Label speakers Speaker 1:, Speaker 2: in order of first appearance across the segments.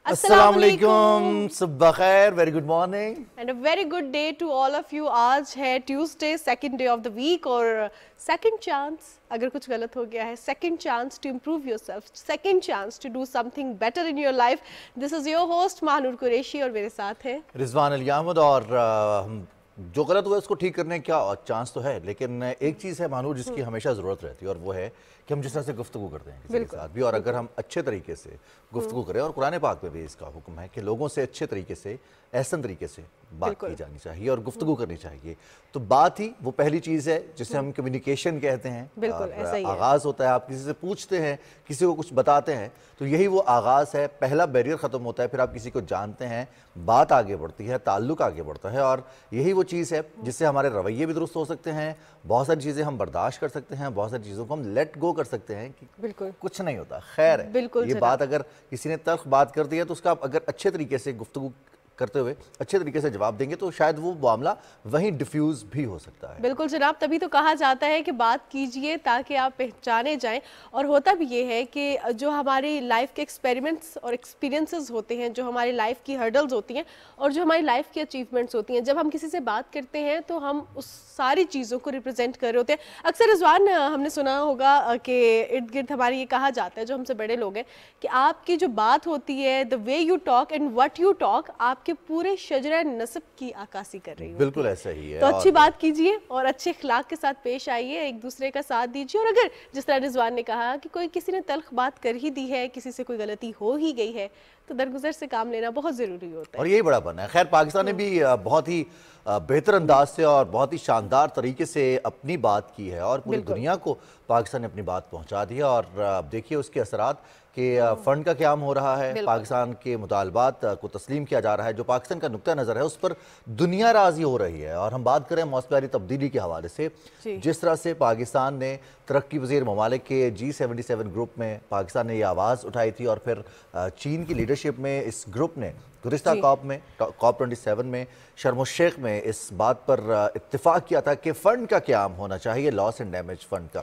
Speaker 1: अस्सलामुअलैकुम, सुबह खैर, very good morning
Speaker 2: and a very good day to all of you. आज है Tuesday, second day of the week और सेकंड चांस, अगर कुछ गलत हो गया है, second chance to improve yourself, second chance to do something better in your life. This is your host Mahnoor Qureshi और मेरे साथ है
Speaker 1: रिजवान अली अहमद। और जो गलत हुआ है उसको ठीक करने का चांस तो है, लेकिन एक चीज़ है महानूर जिसकी हमेशा ज़रूरत रहती है, और वो है कि हम जिस तरह से गुफ्तगू करते हैं किसी के साथ भी, और अगर हम अच्छे तरीके से गुफ्तगू करें, और कुरान पाक में भी इसका हुक्म है कि लोगों से अच्छे तरीके से, एहसन तरीके से बात की जानी चाहिए और गुफ्तगू करनी चाहिए। तो बात ही वो पहली चीज़ है जिसे हम कम्युनिकेशन कहते हैं।
Speaker 2: बिल्कुल ऐसा ही है।
Speaker 1: आगाज़ होता है, आप किसी से पूछते हैं, किसी को कुछ बताते हैं, तो यही वो आगाज़ है, पहला बैरियर ख़त्म होता है, फिर आप किसी को जानते हैं, बात आगे बढ़ती है, ताल्लुक़ आगे बढ़ता है, और यही वो चीज़ है जिससे हमारे रवैये भी दुरुस्त हो सकते हैं, बहुत सारी चीज़ें हम बर्दाश्त कर सकते हैं, बहुत सारी चीज़ों को हम लेट गो कर सकते हैं कि
Speaker 2: बिल्कुल
Speaker 1: कुछ नहीं होता, खैर है।
Speaker 2: बिल्कुल
Speaker 1: ये बात अगर किसी ने तल्ख बात कर दी है तो उसका अगर अच्छे तरीके से गुफ्तगू करते हुए अच्छे तरीके से जवाब देंगे तो शायद वो मामला वहीं डिफ्यूज भी हो सकता है।
Speaker 2: बिल्कुल जनाब, तभी तो कहा जाता है कि बात कीजिए ताकि आप पहचाने जाएं। और होता भी ये है कि जो हमारी लाइफ के एक्सपेरिमेंट्स और एक्सपीरियंसेस होते हैं, जो हमारी लाइफ की हर्डल्स होती हैं और जो हमारी लाइफ की अचीवमेंट्स होती हैं, जब हम किसी से बात करते हैं तो हम उस सारी चीज़ों को रिप्रेजेंट कर रहे होते हैं। अक्सर रिजवान, हमने सुना होगा कि इर्द गिर्द हमारे ये कहा जाता है, जो हमसे बड़े लोग हैं, कि आपकी जो बात होती है, the way you talk and what you talk, आपके पूरे शजरा नस्ब की आकासी कर रही है।
Speaker 1: बिल्कुल ऐसा ही है।
Speaker 2: तो अच्छी बात कीजिए और अच्छे अखलाक के साथ पेश आइए, एक दूसरे का साथ दीजिए। और अगर जिस तरह रिजवान ने कहा कि कोई किसी ने तल्ख बात कर ही दी है, किसी से कोई गलती हो ही गई है, तो दरगुजर से काम लेना बहुत ज़रूरी होता है,
Speaker 1: और यही बड़ा बना है। खैर, पाकिस्तान ने भी बहुत ही बेहतर अंदाज से और बहुत ही शानदार तरीके से अपनी बात की है, और पूरी दुनिया को पाकिस्तान ने अपनी बात पहुंचा दी है। और देखिए उसके असरात कि फ़ंड का क़याम हो रहा है, पाकिस्तान के मुतालबात को तस्लीम किया जा रहा है, जो पाकिस्तान का नुक्ता नज़र है उस पर दुनिया राज़ी हो रही है। और हम बात करें मौसमी तब्दीली के हवाले से, जिस तरह से पाकिस्तान ने तरक्की पज़ीर ममालिक के G77 ग्रुप में पाकिस्तान ने ये आवाज़ उठाई थी, और फिर चीन की लीडरशिप में इस ग्रुप ने गुज़िश्ता COP 27 में शर्म शेख में इस बात पर इत्तिफाक किया था कि फ़ंड का क़याम होना चाहिए, लॉस एंड डैमेज फ़ंड का।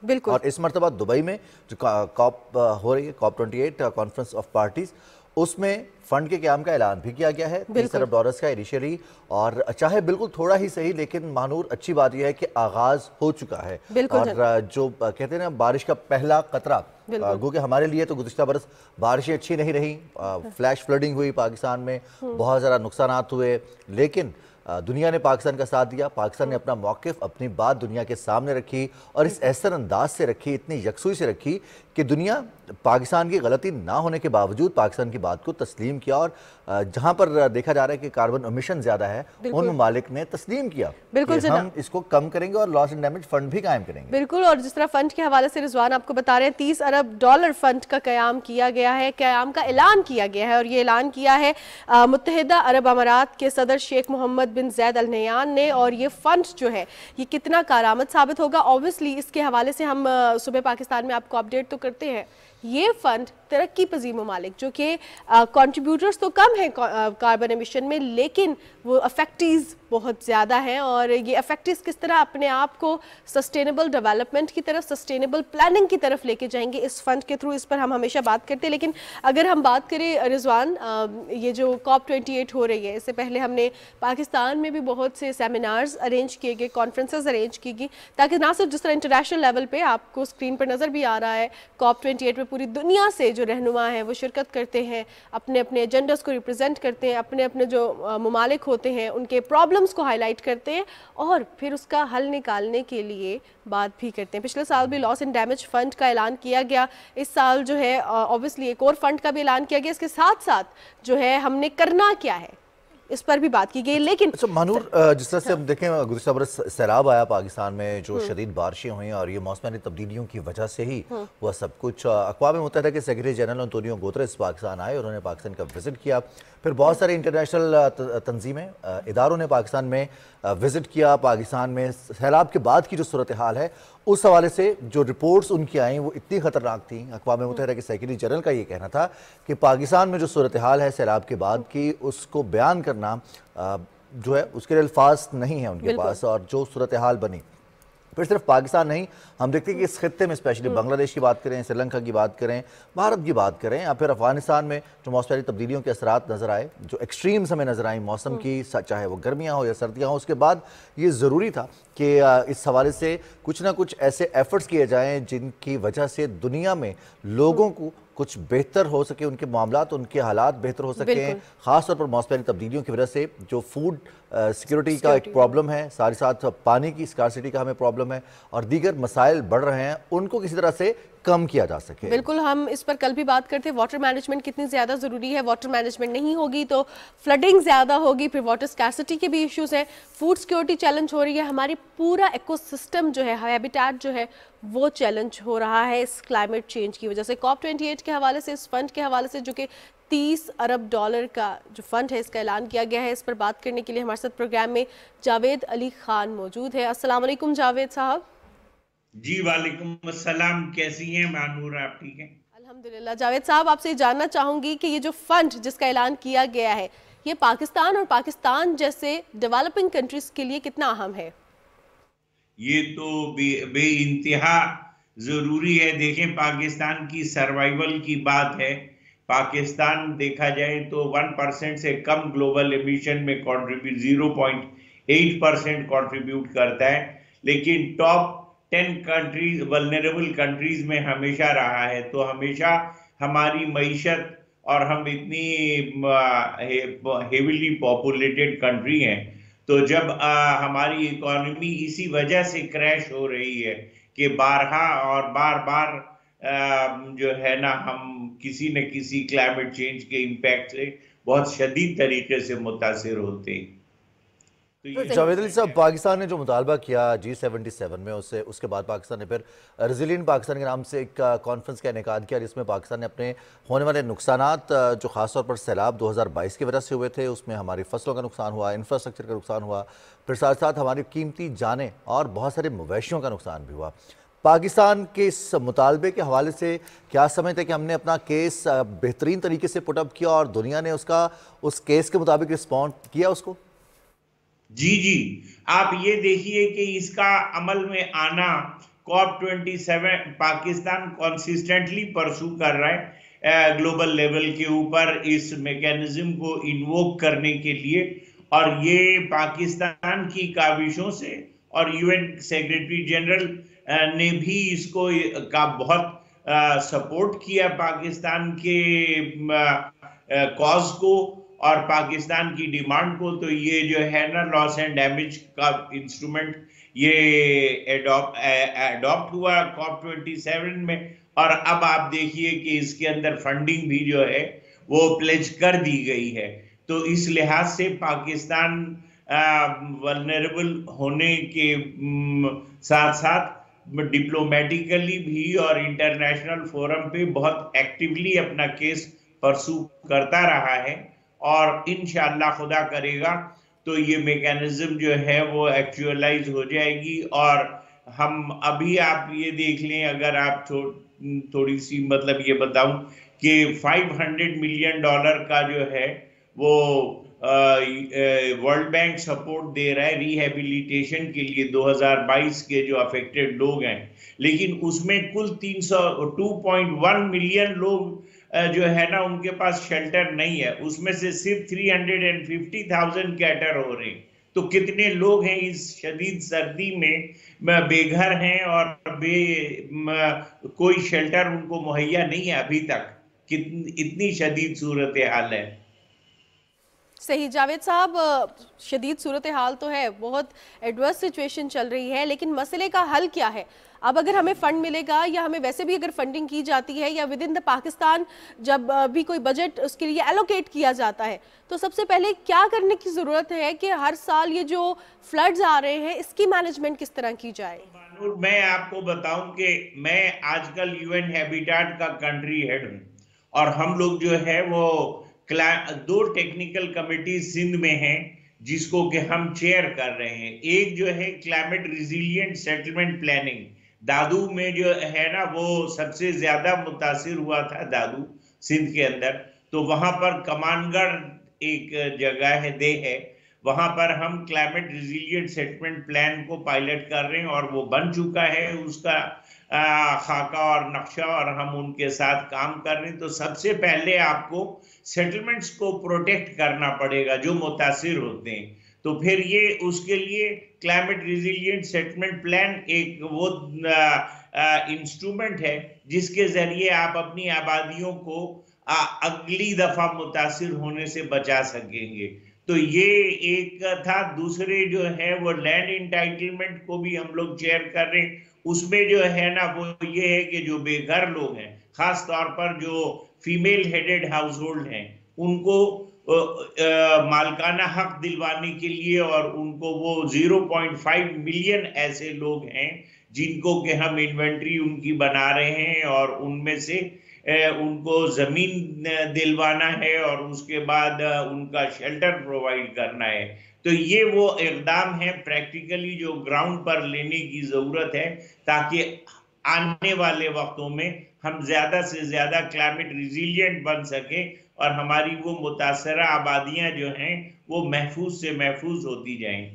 Speaker 2: बिल्कुल।
Speaker 1: और इस मरतबा दुबई में जो COP हो रही है, COP 28 कॉन्फ्रेंस ऑफ पार्टीज, उसमें फंड के क़याम का ऐलान भी किया गया है, $30 अरब का इनिशियली। और चाहे बिल्कुल थोड़ा ही सही, लेकिन महानूर अच्छी बात यह है कि आगाज हो चुका है। और जो कहते हैं ना, बारिश का पहला कतरा, गो कि हमारे लिए तो गुज़िश्ता बरस बारिशें अच्छी नहीं रही, फ्लैश फ्लडिंग हुई पाकिस्तान में, बहुत ज़्यादा नुकसानात हुए, लेकिन दुनिया ने पाकिस्तान का साथ दिया। पाकिस्तान ने अपना मौक़िफ़, अपनी बात दुनिया के सामने रखी, और इस ऐसे अंदाज से रखी, इतनी यकसुई से रखी कि दुनिया पाकिस्तान की गलती ना होने के बावजूद पाकिस्तान की बात को तस्लीम किया। और जहां पर देखा जा रहा है कि कार्बन एमिशन ज़्यादा है, उन ममालिक ने तस्लीम किया कि हम इसको कम करेंगे और लॉस एंड डैमेज फंड भी कायम करेंगे।
Speaker 2: बिल्कुल। और जिस तरह फंड के हवाले से रिजवान आपको बता रहे हैं, $30 अरब फंड का क़याम किया गया है, क़याम का ऐलान किया गया है। और ये ऐलान किया है मुत्तहिदा अरब अमारात के सदर शेख मोहम्मद बिन ज़ैद अल नहयान ने। और ये फंड जो है ये कितना कारआमद साबित होगा, ऑब्वियसली इसके हवाले से हम सुबह पाकिस्तान में आपको अपडेट तो करते हैं। ये फंड तरक्की पजीर ममालिक, जो कि कंट्रीब्यूटर्स तो कम हैं कार्बन एमिशन में, लेकिन वो अफेक्टीज़ बहुत ज़्यादा हैं। और ये अफेक्टीज़ किस तरह अपने आप को सस्टेनेबल डेवलपमेंट की तरफ, सस्टेनेबल प्लानिंग की तरफ लेके जाएंगे इस फंड के थ्रू, इस पर हम हमेशा बात करते हैं। लेकिन अगर हम बात करें रिजवान, ये जो COP 28 हो रही है, इससे पहले हमने पाकिस्तान में भी बहुत से सेमिनार्स अरेंज किए गए, कॉन्फ्रेंसेज अरेंज की गई, ताकि ना सिर्फ जिस तरह इंटरनेशनल लेवल पे आपको स्क्रीन पर नज़र भी आ रहा है, COP 28 में पूरी दुनिया से जो रहनुमा हैं वो शिरकत करते हैं, अपने अपने एजेंडास को रिप्रेजेंट करते हैं, अपने अपने जो ममालिक होते हैं उनके प्रॉब्लम्स को हाईलाइट करते हैं, और फिर उसका हल निकालने के लिए बात भी करते हैं। पिछले साल भी लॉस एंड डैमेज फंड का ऐलान किया गया, इस साल जो है ऑब्वियसली एक और फंड का भी ऐलान किया गया। इसके साथ साथ जो है हमने करना क्या है इस पर भी बात की गई। लेकिन
Speaker 1: अच्छा महानूर, जिस तरह से हम देखें, गुज़िश्ता बरस सैलाब आया पाकिस्तान में, जो शदीद बारिशें हुई, और ये मौसमी तब्दीलियों की वजह से ही हुआ सब कुछ। अक़वाम मुत्तहिदा के secretary general Antonio Guterres Pakistan आए, उन्होंने पाकिस्तान का विज़िट किया। फिर बहुत सारे इंटरनेशनल तंजीमें, इदारों ने पाकिस्तान में विज़िट किया। पाकिस्तान में सैलाब के बाद की जो सूरत हाल है, उस हवाले से जो रिपोर्ट्स उनकी आई वो इतनी ख़तरनाक थी। अक़वाम मुत्तहिदा के सेक्रेटरी जनरल का ये कहना था कि पाकिस्तान में जो सूरत हाल है सैलाब के बाद की, उसको बयान करना जो है उसके लिए अल्फाज नहीं है उनके पास। और जो सूरत हाल बनी फिर सिर्फ पाकिस्तान नहीं, हम देखते हैं कि इस खित्ते में स्पेशली बांग्लादेश की बात करें, श्रीलंका की बात करें, भारत की बात करें या फिर अफगानिस्तान में जो मौसमी तब्दीलियों के असरात नज़र आए, जो एक्सट्रीम्स हमें नज़र आई मौसम की, चाहे वो गर्मियाँ हो या सर्दियाँ हो, उसके बाद ये ज़रूरी था कि इस हवाले से कुछ ना कुछ ऐसे एफर्ट्स किए जाएँ जिनकी वजह से दुनिया में लोगों को कुछ बेहतर हो सके, उनके मामलात, उनके हालात बेहतर हो सके, ख़ासतौर पर मौसमी तब्दीलियों की वजह से जो फूड सिक्योरिटी का एक प्रॉब्लम है, साथ ही साथ पानी की स्कार्सिटी का हमें प्रॉब्लम है और दीगर मसाइल बढ़ रहे हैं, उनको किसी तरह से कम किया जा सके।
Speaker 2: बिल्कुल, हम इस पर कल भी बात करते हैं, वाटर मैनेजमेंट कितनी ज़्यादा ज़रूरी है। वाटर मैनेजमेंट नहीं होगी तो फ्लडिंग ज़्यादा होगी, फिर वाटर स्कैर्सिटी के भी इश्यूज़ हैं, फूड सिक्योरिटी चैलेंज हो रही है, हमारी पूरा इकोसिस्टम जो है, हैबिटेट जो है वो चैलेंज हो रहा है इस क्लाइमेट चेंज की वजह से। COP28 के हवाले से, इस फंड के हवाले से जो कि $30 अरब का जो फंड है इसका ऐलान किया गया है, इस पर बात करने के लिए हमारे साथ प्रोग्राम में जावेद अली खान मौजूद है। अस्सलाम वालेकुम जावेद साहब।
Speaker 3: जी वालेकुम अस्सलाम, कैसी हैं मानूर, आप ठीक हैं?
Speaker 2: अल्हम्दुलिल्लाह। जावेद साहब, आपसे जानना चाहूंगी कि ये जो फंड जिसका ऐलान किया गया है, ये पाकिस्तान और पाकिस्तान जैसे डेवलपिंग कंट्रीज के लिए कितना अहम है?
Speaker 3: ये तो बे इंतहा जरूरी है। देखें, पाकिस्तान की सर्वाइवल की बात है। पाकिस्तान देखा जाए तो 1% से कम ग्लोबल एमिशन में कंट्रीब्यूट 0.8% कंट्रीब्यूट करता है, लेकिन टॉप 10 कंट्रीज, वल्नरेबल कंट्रीज में हमेशा रहा है। तो हमेशा हमारी मईशत, और हम इतनी हेविली पॉपुलेटेड कंट्री हैं, तो जब हमारी इकोनॉमी इसी वजह से क्रैश हो रही है कि बारहा और बार बार जो है ना, हम किसी न किसी क्लाइमेट चेंज के इम्पैक्ट से बहुत शदीद तरीके से मुतासिर होते हैं।
Speaker 1: तो जावेद अली साहब, पाकिस्तान ने जो मुतालबा किया G77 में, उसके बाद पाकिस्तान ने फिर रेजिलिएंट पाकिस्तान के नाम से एक कॉन्फ्रेंस का इनेकाद किया, जिसमें पाकिस्तान ने अपने होने वाले नुकसानात, जो ख़ासतौर पर सैलाब 2022 की वजह से हुए थे, उसमें हमारी फसलों का नुकसान हुआ, इंफ्रास्ट्रक्चर का नुकसान हुआ, फिर साथ साथ हमारी कीमती जानें और बहुत सारे मवेशियों का नुकसान भी हुआ। पाकिस्तान के इस मुतालबे के हवाले से क्या समझते हैं कि हमने अपना केस बेहतरीन तरीके से पुटअप किया और दुनिया ने उस केस के मुताबिक रिस्पॉन्ड किया उसको?
Speaker 3: जी, आप ये देखिए कि इसका अमल में आना, COP27 पाकिस्तान कंसिस्टेंटली परसू कर रहा है ग्लोबल लेवल के ऊपर इस मैकेनिज्म को इन्वोक करने के लिए, और ये पाकिस्तान की काविशों से, और UN सेक्रेटरी जनरल ने भी इसको का बहुत सपोर्ट किया पाकिस्तान के कॉज को और पाकिस्तान की डिमांड को। तो ये जो है ना, लॉस एंड डैमेज का इंस्ट्रूमेंट ये अडॉप्ट हुआ COP27 में, और अब आप देखिए कि इसके अंदर फंडिंग भी जो है वो प्लेज कर दी गई है। तो इस लिहाज से पाकिस्तान वल्नरेबल होने के साथ साथ डिप्लोमेटिकली भी और इंटरनेशनल फोरम पे बहुत एक्टिवली अपना केस परसू करता रहा है, और इंशाअल्लाह खुदा करेगा तो ये मैकेनिज्म जो है वो एक्चुअलाइज हो जाएगी। और हम अभी, आप ये देख लें, अगर आप थोड़ी सी मतलब ये बताऊं कि $500 मिलियन का जो है वो वर्ल्ड बैंक सपोर्ट दे रहा है रिहेबिलिटेशन के लिए 2022 के जो अफेक्टेड लोग हैं, लेकिन उसमें कुल 2.1 मिलियन लोग जो है ना, उनके पास शेल्टर नहीं है। उसमें से सिर्फ 350,000 कैटर हो रहे हैं। तो कितने लोग हैं इस शदीद सर्दी में बेघर हैं और कोई शेल्टर उनको मुहैया नहीं है अभी तक। इतनी शदीद सूरत हाल है।
Speaker 2: सही जावेद साहब, शदीद सूरत हाल तो है, बहुत एडवर्स सिचुएशन चल रही है, लेकिन मसले का हल क्या है? अब अगर हमें फंड मिलेगा, या हमें वैसे भी अगर फंडिंग की जाती है, या विद इन द पाकिस्तान जब भी कोई बजट उसके लिए एलोकेट किया जाता है, तो सबसे पहले क्या करने की ज़रूरत है कि हर साल ये जो फ्लड्स आ रहे हैं इसकी मैनेजमेंट किस तरह की जाए?
Speaker 3: मैं आपको बताऊं कि मैं आजकल UN हैबिटेट का कंट्री हेड हूँ, और हम लोग जो है वो 2 टेक्निकल कमेटी सिंध में हैं जिसको कि हम चेयर कर रहे हैं। एक जो है क्लाइमेट रिजिलियंट सेटलमेंट प्लानिंग, दादू में जो है ना, वो सबसे ज्यादा मुतासिर हुआ था दादू सिंध के अंदर। तो वहां पर कमानगढ़ एक जगह है, दे है, वहां पर हम क्लाइमेट रिजिलियंट सेटलमेंट प्लान को पायलट कर रहे हैं और वो बन चुका है उसका खाका और नक्शा, और हम उनके साथ काम कर रहे हैं। तो सबसे पहले आपको सेटलमेंट्स को प्रोटेक्ट करना पड़ेगा जो मुतासिर होते हैं। तो फिर ये उसके लिए क्लाइमेट रिजिलियंट सेटलमेंट प्लान एक वो इंस्ट्रूमेंट है जिसके जरिए आप अपनी आबादियों को अगली दफा मुतासिर होने से बचा सकेंगे। तो ये एक था। दूसरे जो है वो लैंड इंटाइटलमेंट को भी हम लोग चेयर कर रहे हैं। उसमें जो है ना वो ये है कि जो बेघर लोग हैं, खास तौर पर जो फीमेल हेडेड हाउस होल्ड हैं, उनको मालकाना हक दिलवाने के लिए, और उनको वो 0.5 मिलियन ऐसे लोग हैं जिनको के हम इन्वेंट्री उनकी बना रहे हैं, और उनमें से उनको जमीन दिलवाना है और उसके बाद उनका शेल्टर प्रोवाइड करना है। तो ये वो इकदाम है प्रैक्टिकली जो ग्राउंड पर लेने की जरूरत है, ताकि आने वाले वक्तों में हम ज्यादा से ज्यादा क्लाइमेट रिजिलियंट बन सके और हमारी वो मुतासरा आबादियां जो हैं वो महफूज से महफूज होती जाएं।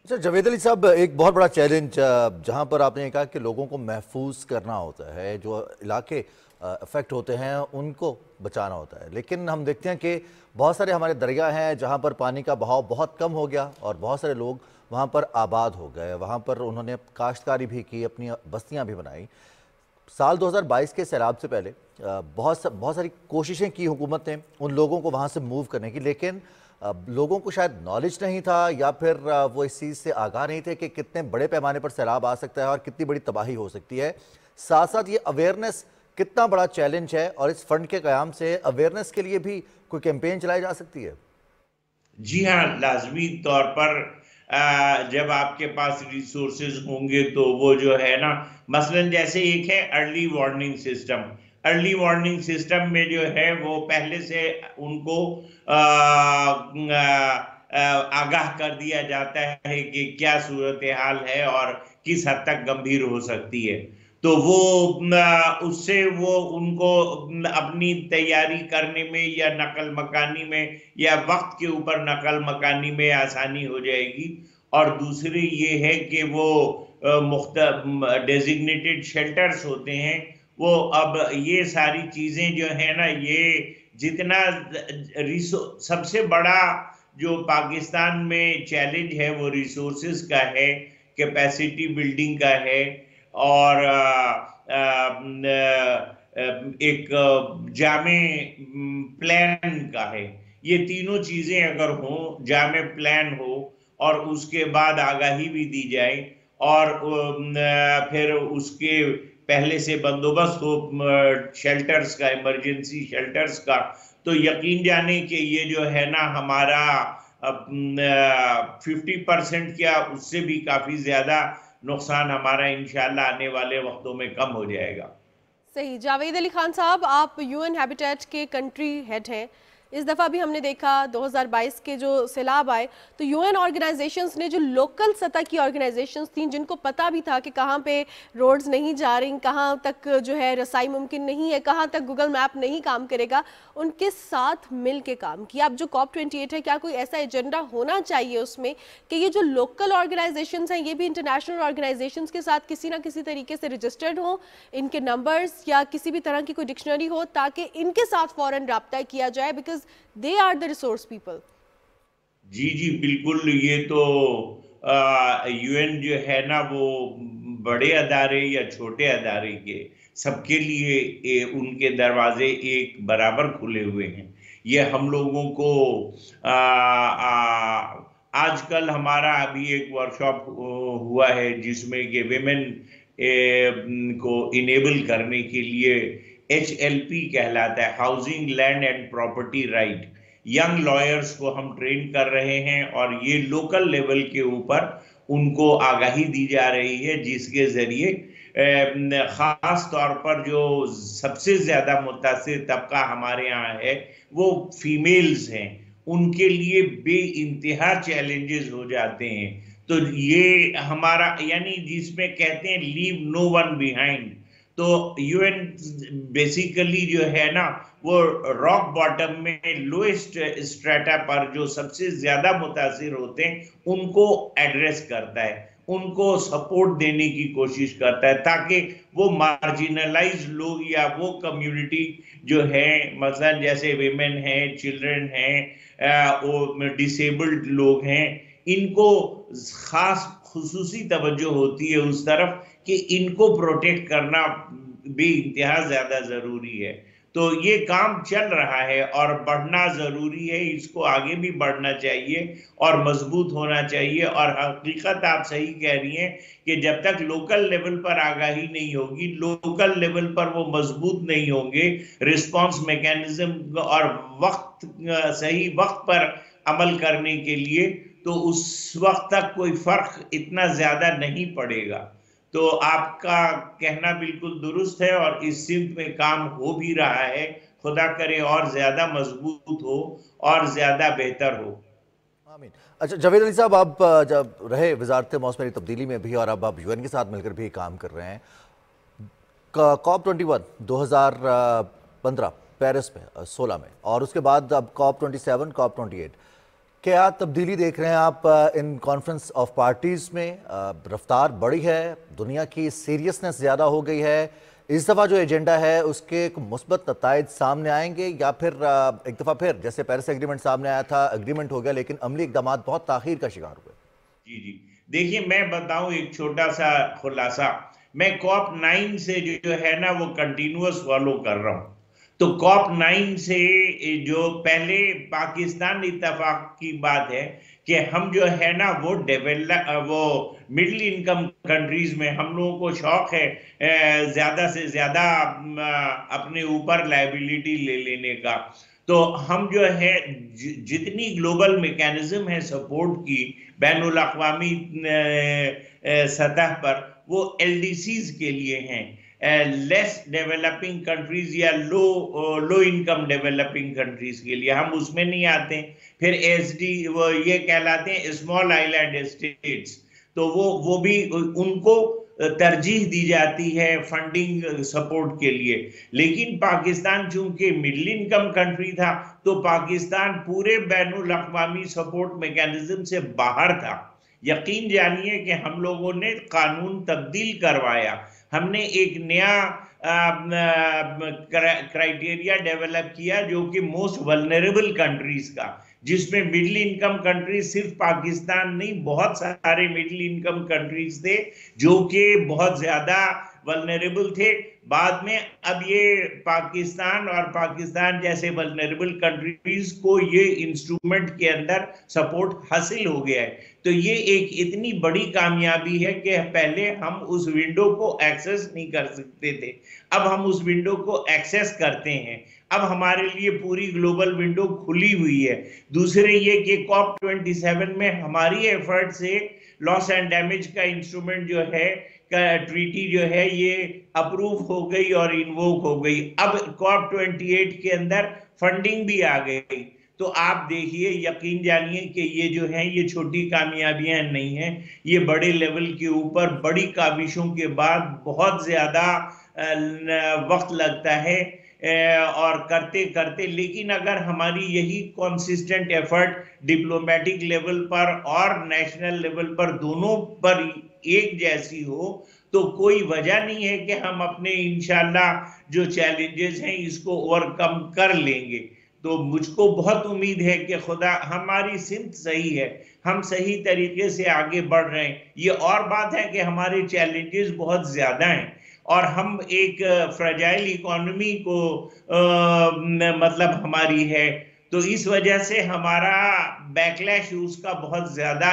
Speaker 1: अच्छा जावेद अली साहब, एक बहुत बड़ा चैलेंज जहां पर आपने कहा कि लोगों को महफूज करना होता है, जो इलाके अफेक्ट होते हैं उनको बचाना होता है, लेकिन हम देखते हैं कि बहुत सारे हमारे दरिया हैं जहां पर पानी का बहाव बहुत कम हो गया और बहुत सारे लोग वहां पर आबाद हो गए, वहां पर उन्होंने काश्तकारी भी की, अपनी बस्तियां भी बनाई। साल 2022 के सैलाब से पहले बहुत सारी कोशिशें की हुकूमत ने उन लोगों को वहाँ से मूव करने की, लेकिन लोगों को शायद नॉलेज नहीं था या फिर वो इस चीज़ से आगाह नहीं थे कि कितने बड़े पैमाने पर सैलाब आ सकता है और कितनी बड़ी तबाही हो सकती है। साथ साथ ये अवेयरनेस कितना बड़ा चैलेंज है, और इस फंड के क़याम से अवेयरनेस के लिए भी कोई कैंपेन चलाई जा सकती है?
Speaker 3: जी हाँ, लाजमी तौर पर जब आपके पास रिसोर्सेज होंगे तो वो जो है ना, मसलन जैसे एक है early warning system. Early warning system में जो है वो पहले से उनको आगाह कर दिया जाता है कि क्या सूरत हाल है और किस हद तक गंभीर हो सकती है। तो वो उससे वो उनको अपनी तैयारी करने में या नकल मकानी में या वक्त के ऊपर नकल मकानी में आसानी हो जाएगी। और दूसरी ये है कि वो डेजिग्नेटेड शेल्टर्स होते हैं, वो अब ये सारी चीजें जो है ना, ये जितना सबसे बड़ा जो पाकिस्तान में चैलेंज है वो रिसोर्सेज का है, कैपेसिटी बिल्डिंग का है, और एक जामे प्लान का है। ये तीनों चीजें अगर हो, जामे प्लान हो और उसके बाद आगाही भी दी जाए और फिर उसके पहले से बंदोबस्त हो शेल्टर्स का, इमरजेंसी शेल्टर्स का, तो यकीन जाने कि ये जो है ना हमारा 50% क्या उससे भी काफी ज्यादा नुकसान हमारा इंशाल्लाह आने वाले वक्तों में कम हो जाएगा।
Speaker 2: सही। जावेद अली खान साहब, आप यूएन हैबिटेट के कंट्री हेड हैं। इस दफ़ा भी हमने देखा 2022 के जो सैलाब आए तो यूएन ऑर्गेनाइजेशंस ने, जो लोकल सतह की ऑर्गेनाइजेशंस थी जिनको पता भी था कि कहाँ पे रोड्स नहीं जा रही, कहाँ तक जो है रसाई मुमकिन नहीं है, कहाँ तक गूगल मैप नहीं काम करेगा, उनके साथ मिल के काम किया। अब जो COP28 है, क्या कोई ऐसा एजेंडा होना चाहिए उसमें कि ये जो लोकल ऑर्गेनाइजेशंस हैं ये भी इंटरनेशनल ऑर्गेनाइजेशंस के साथ किसी ना किसी तरीके से रजिस्टर्ड हो, इनके नंबर्स या किसी भी तरह की कोई डिक्शनरी हो ताकि इनके साथ फौरन रब्ता किया जाए, because they are the resource people।
Speaker 3: जी जी बिल्कुल। ये तो यूएन जो है ना वो बड़े अदारे या छोटे अदारे के सबके लिए उनके दरवाजे एक बराबर खुले हुए हैं। ये हम लोगों को आजकल हमारा अभी एक वर्कशॉप हुआ है जिसमें कि विमेन को इनेबल करने के लिए HLP कहलाता है, housing land and property right. Young lawyers को हम ट्रेन कर रहे हैं और ये लोकल लेवल के ऊपर उनको आगाही दी जा रही है, जिसके जरिए खास तौर पर जो सबसे ज्यादा मुतासिर तबका हमारे यहाँ है वो फीमेल्स हैं, उनके लिए बेइंतहा चैलेंजेस हो जाते हैं। तो ये हमारा यानी जिसमें कहते हैं लीव नो वन बिहाइंड, तो यूएन बेसिकली जो है ना वो रॉक बॉटम में लोएस्ट स्ट्रेटा पर जो सबसे ज्यादा मुतासिर होते हैं उनको एड्रेस करता है, उनको सपोर्ट देने की कोशिश करता है ताकि वो मार्जिनलाइज लोग या वो कम्युनिटी जो है, मसलन जैसे विमेन हैं, चिल्ड्रन हैं, वो डिसेबल्ड लोग हैं, इनको खास खुसूसी तवज्जो होती है उस तरफ कि इनको प्रोटेक्ट करना भी इंतहा ज्यादा जरूरी है। तो ये काम चल रहा है और बढ़ना जरूरी है, इसको आगे भी बढ़ना चाहिए और मजबूत होना चाहिए। और हकीकत आप सही कह रही हैं कि जब तक लोकल लेवल पर आगाही नहीं होगी, लोकल लेवल पर वो मजबूत नहीं होंगे रिस्पांस मैकेनिज्म और सही वक्त पर अमल करने के लिए, तो उस वक्त तक कोई फर्क इतना ज्यादा नहीं पड़ेगा। तो आपका कहना बिल्कुल दुरुस्त है और इस सिमत में काम हो भी रहा है। खुदा करे और ज्यादा मजबूत हो और ज्यादा बेहतर हो।
Speaker 1: आमीन। अच्छा जावेद अली साहब, आप जब रहे वजारत मौसमी तब्दीली में भी और अब आप यूएन के साथ मिलकर भी काम कर रहे हैं, COP21 2015 पेरिस में 16 में, और उसके बाद अब COP27 COP28, क्या तब्दीली देख रहे हैं आप इन कॉन्फ्रेंस ऑफ पार्टीज में? रफ्तार बढ़ी है, दुनिया की सीरियसनेस ज़्यादा हो गई है, इस दफ़ा जो एजेंडा है उसके मुस्बत नताइज सामने आएंगे, या फिर एक दफ़ा फिर जैसे पेरिस एग्रीमेंट सामने आया था, एग्रीमेंट हो गया लेकिन अमली इकदाम बहुत ताख़ीर का शिकार हुए?
Speaker 3: जी जी, देखिए मैं बताऊं एक छोटा सा खुलासा। मैं COP9 से जो है ना वो कंटिन्यूअस फॉलो कर रहा हूँ। तो COP9 से जो पहले पाकिस्तान इत्तेफाक की बात है कि हम जो है ना वो मिडिल इनकम कंट्रीज में हम लोगों को शौक है ज्यादा से ज्यादा अपने ऊपर लायबिलिटी ले लेने का। तो हम जो है जितनी ग्लोबल मैकेनिज्म है सपोर्ट की बैनुल अक़वामी सतह पर, वो LDCs के लिए हैं, लेस डेवलपिंग कंट्रीज या लो इनकम डेवलपिंग कंट्रीज के लिए, हम उसमें नहीं आते। फिर SD वो ये कहलाते हैं स्मॉल आइलैंड स्टेट्स, तो वो भी उनको तरजीह दी जाती है फंडिंग सपोर्ट के लिए। लेकिन पाकिस्तान चूंकि मिडिल इनकम कंट्री था, तो पाकिस्तान पूरे बैनुल अक़वामी सपोर्ट मैकेनिज्म से बाहर था। यकीन जानिए कि हम लोगों ने कानून तब्दील करवाया, हमने एक नया क्राइटेरिया डेवलप किया जो कि मोस्ट वल्नरेबल कंट्रीज का, जिसमें मिडिल इनकम कंट्रीज सिर्फ पाकिस्तान नहीं, बहुत सारे मिडिल इनकम कंट्रीज थे जो कि बहुत ज्यादा वल्नरेबल थे। बाद में अब ये पाकिस्तान और पाकिस्तान जैसे वल्नरेबल कंट्रीज को ये इंस्ट्रूमेंट के अंदर सपोर्ट हासिल हो गया है। तो ये एक इतनी बड़ी कामयाबी है कि पहले हम उस विंडो को एक्सेस नहीं कर सकते थे, अब हम उस विंडो को एक्सेस करते हैं। अब हमारे लिए पूरी ग्लोबल विंडो खुली हुई है। दूसरे ये कि COP27 में हमारी एफर्ट से लॉस एंड डैमेज का इंस्ट्रूमेंट जो है ट्रीटी जो है ये अप्रूव हो गई और इन्वोक हो गई। अब COP28 के अंदर फंडिंग भी आ गई। तो आप देखिए, यकीन जानिए कि ये जो है ये छोटी कामयाबियां नहीं हैं, ये बड़े लेवल के ऊपर बड़ी काविशों के बाद बहुत ज्यादा वक्त लगता है और करते करते, लेकिन अगर हमारी यही कंसिस्टेंट एफर्ट डिप्लोमेटिक लेवल पर और नेशनल लेवल पर दोनों पर एक जैसी हो, तो कोई वजह नहीं है कि हम अपने इंशाल्लाह जो चैलेंजेस हैं इसको ओवरकम कर लेंगे। तो मुझको बहुत उम्मीद है कि खुदा, हमारी सिमत सही है, हम सही तरीके से आगे बढ़ रहे हैं। ये और बात है कि हमारे चैलेंजेस बहुत ज्यादा हैं और हम एक फ्रेजाइल इकोनॉमी को मतलब हमारी है, तो इस वजह से हमारा बैकलैश उसका बहुत ज्यादा